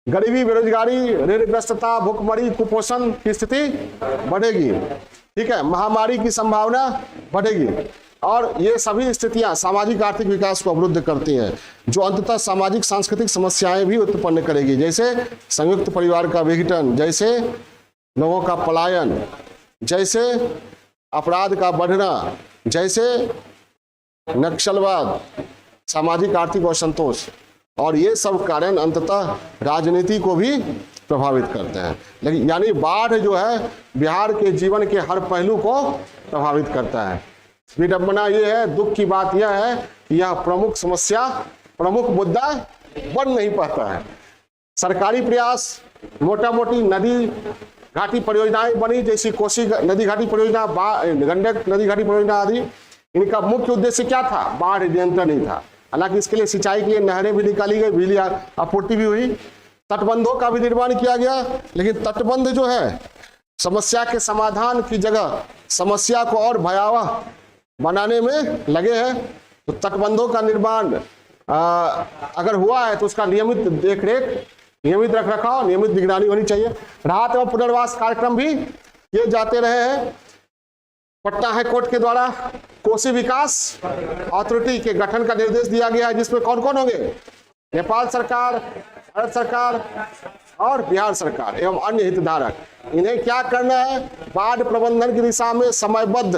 गरीबी, बेरोजगारी, ऋणग्रस्तता, भूखमरी, कुपोषण की स्थिति बढ़ेगी। ठीक है, महामारी की संभावना बढ़ेगी और ये सभी स्थितियां सामाजिक आर्थिक विकास को अवरुद्ध करती हैं, जो अंततः सामाजिक सांस्कृतिक समस्याएं भी उत्पन्न करेगी, जैसे संयुक्त परिवार का विघटन, जैसे लोगों का पलायन, जैसे अपराध का बढ़ना, जैसे नक्सलवाद, सामाजिक आर्थिक असंतोष। और ये सब कारण अंततः राजनीति को भी प्रभावित करते हैं। लेकिन यानी बाढ़ जो है बिहार के जीवन के हर पहलू को प्रभावित करता है। विडंबना ये है, दुख की बात यह है कि यह प्रमुख समस्या, प्रमुख मुद्दा बन नहीं पाता है। सरकारी प्रयास, मोटा मोटी नदी घाटी परियोजनाएं बनी, जैसी कोसी नदी घाटी परियोजना, गंडक नदी घाटी परियोजना आदि, इनका मुख्य उद्देश्य क्या था? बाढ़ नियंत्रण ही था। हालांकि इसके लिए सिंचाई के लिए नहरें भी निकाली गई, बिजली आपूर्ति भी हुई, तटबंधों का भी निर्माण किया गया। लेकिन तटबंध जो है समस्या के समाधान की जगह समस्या को और भयावह बनाने में लगे हैं। तो तटबंधों का निर्माण अगर हुआ है तो उसका नियमित देखरेख, नियमित रखरखाव, नियमित निगरानी होनी चाहिए। राहत एवं पुनर्वास कार्यक्रम भी किए जाते रहे हैं। पटना हाईकोर्ट के द्वारा कोसी विकास अथॉरिटी के गठन का निर्देश दिया गया है, जिसमें कौन कौन होंगे? नेपाल सरकार, भारत सरकार और बिहार सरकार एवं अन्य हितधारक। इन्हें क्या करना है? बाढ़ प्रबंधन की दिशा में समयबद्ध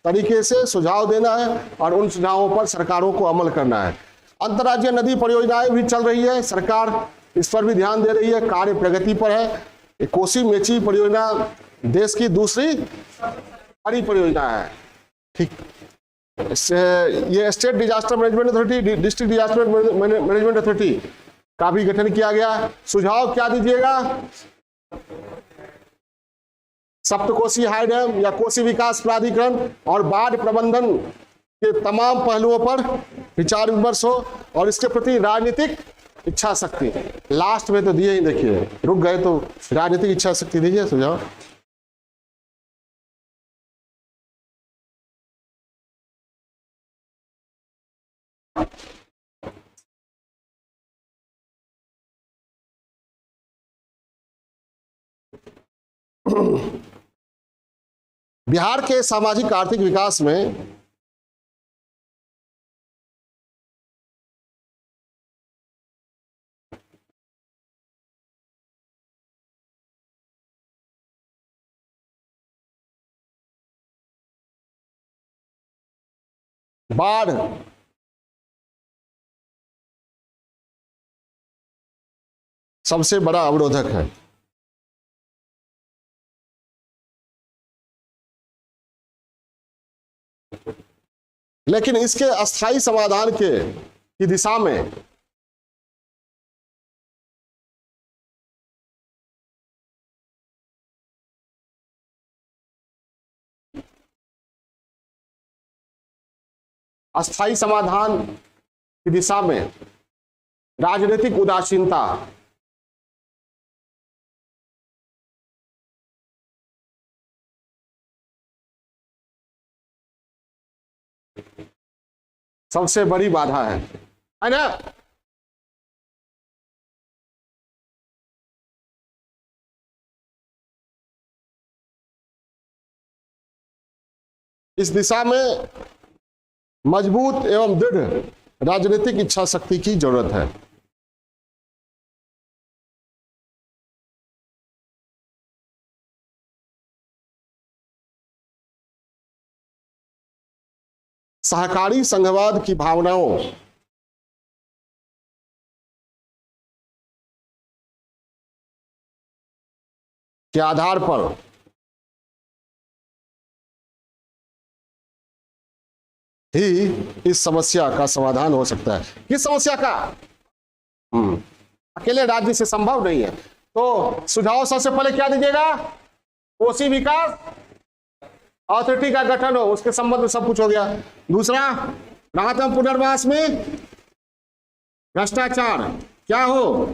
तरीके से सुझाव देना है और उन सुझावों पर सरकारों को अमल करना है। अंतर्राज्यीय नदी परियोजनाएं भी चल रही है, सरकार इस पर भी ध्यान दे रही है, कार्य प्रगति पर है। कोसी मेची परियोजना देश की दूसरी बड़ी परियोजना है। ठीक, ये state disaster management authority, district disaster management authority का भी गठन किया गया। सुझाव क्या दीजिएगा? सप्तकोसी हाई डैम या कोसी विकास प्राधिकरण और बाढ़ प्रबंधन के तमाम पहलुओं पर विचार विमर्श हो और इसके प्रति राजनीतिक इच्छा शक्ति। लास्ट में तो दिए ही, देखिए रुक गए, तो राजनीतिक इच्छा शक्ति दीजिए सुझाव। बिहार के सामाजिक आर्थिक विकास में बाढ़ सबसे बड़ा अवरोधक है। लेकिन इसके अस्थायी समाधान की दिशा में अस्थायी समाधान की दिशा में राजनीतिक उदासीनता, सबसे बड़ी बाधा है ना। इस दिशा में मजबूत एवं दृढ़ राजनीतिक इच्छा शक्ति की जरूरत है। सहकारी संघवाद की भावनाओं के आधार पर ही इस समस्या का समाधान हो सकता है। किस समस्या का? अकेले राज्य से संभव नहीं है। तो सुझाव सबसे पहले क्या दीजिएगा? कोसी विकास अथॉरिटी का गठन हो, उसके संबंध में सब कुछ हो गया। दूसरा, राहत एवं पुनर्वास में भ्रष्टाचार क्या हो,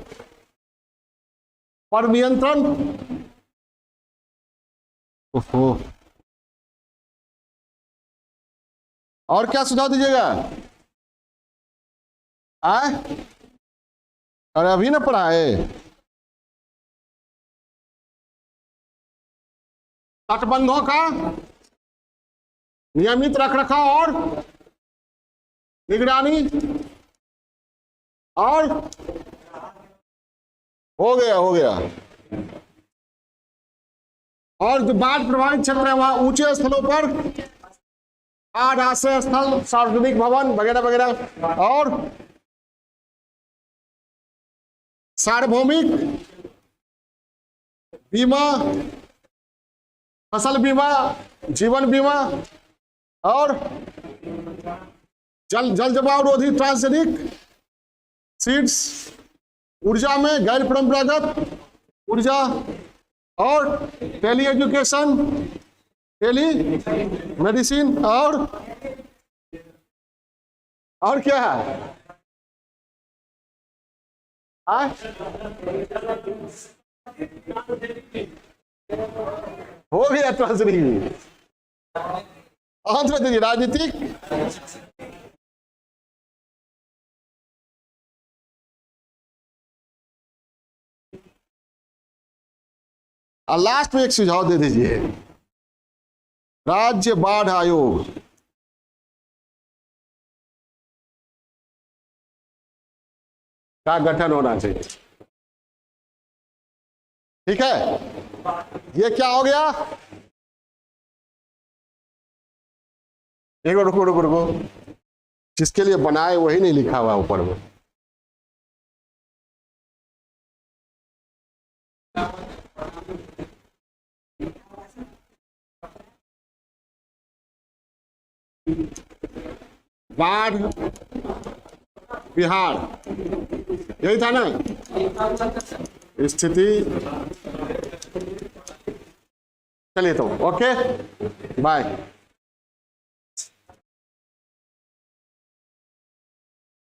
पर नियंत्रण। और क्या सुझाव दीजिएगा? अरे अभी ना पढ़ा है। तटबंधों का नियमित रखरखाव और निगरानी, और हो गया। और जो बाढ़ प्रभावित क्षेत्र है वहां ऊंचे स्थलों पर आश्रय स्थल, सार्वजनिक भवन वगैरह वगैरह, और सार्वभौमिक बीमा, फसल बीमा, जीवन बीमा, और जल जमाव रोधी ट्रांसजेनिक सीड्स, ऊर्जा में गैर परंपरागत ऊर्जा, और टेली एजुकेशन, टेली मेडिसिन, और क्या है? हो गया ट्रांसजेनिक। आंध्र राजनीतिक और लास्ट में एक सुझाव दे दीजिए। राज्य बाढ़ आयोग का गठन होना चाहिए। ठीक है, ये क्या हो गया? एक बार रुको, जिसके लिए बनाए वही नहीं लिखा हुआ ऊपर में। बाढ़ बिहार, यही था ना स्थिति। चलिए तो ओके, बाय।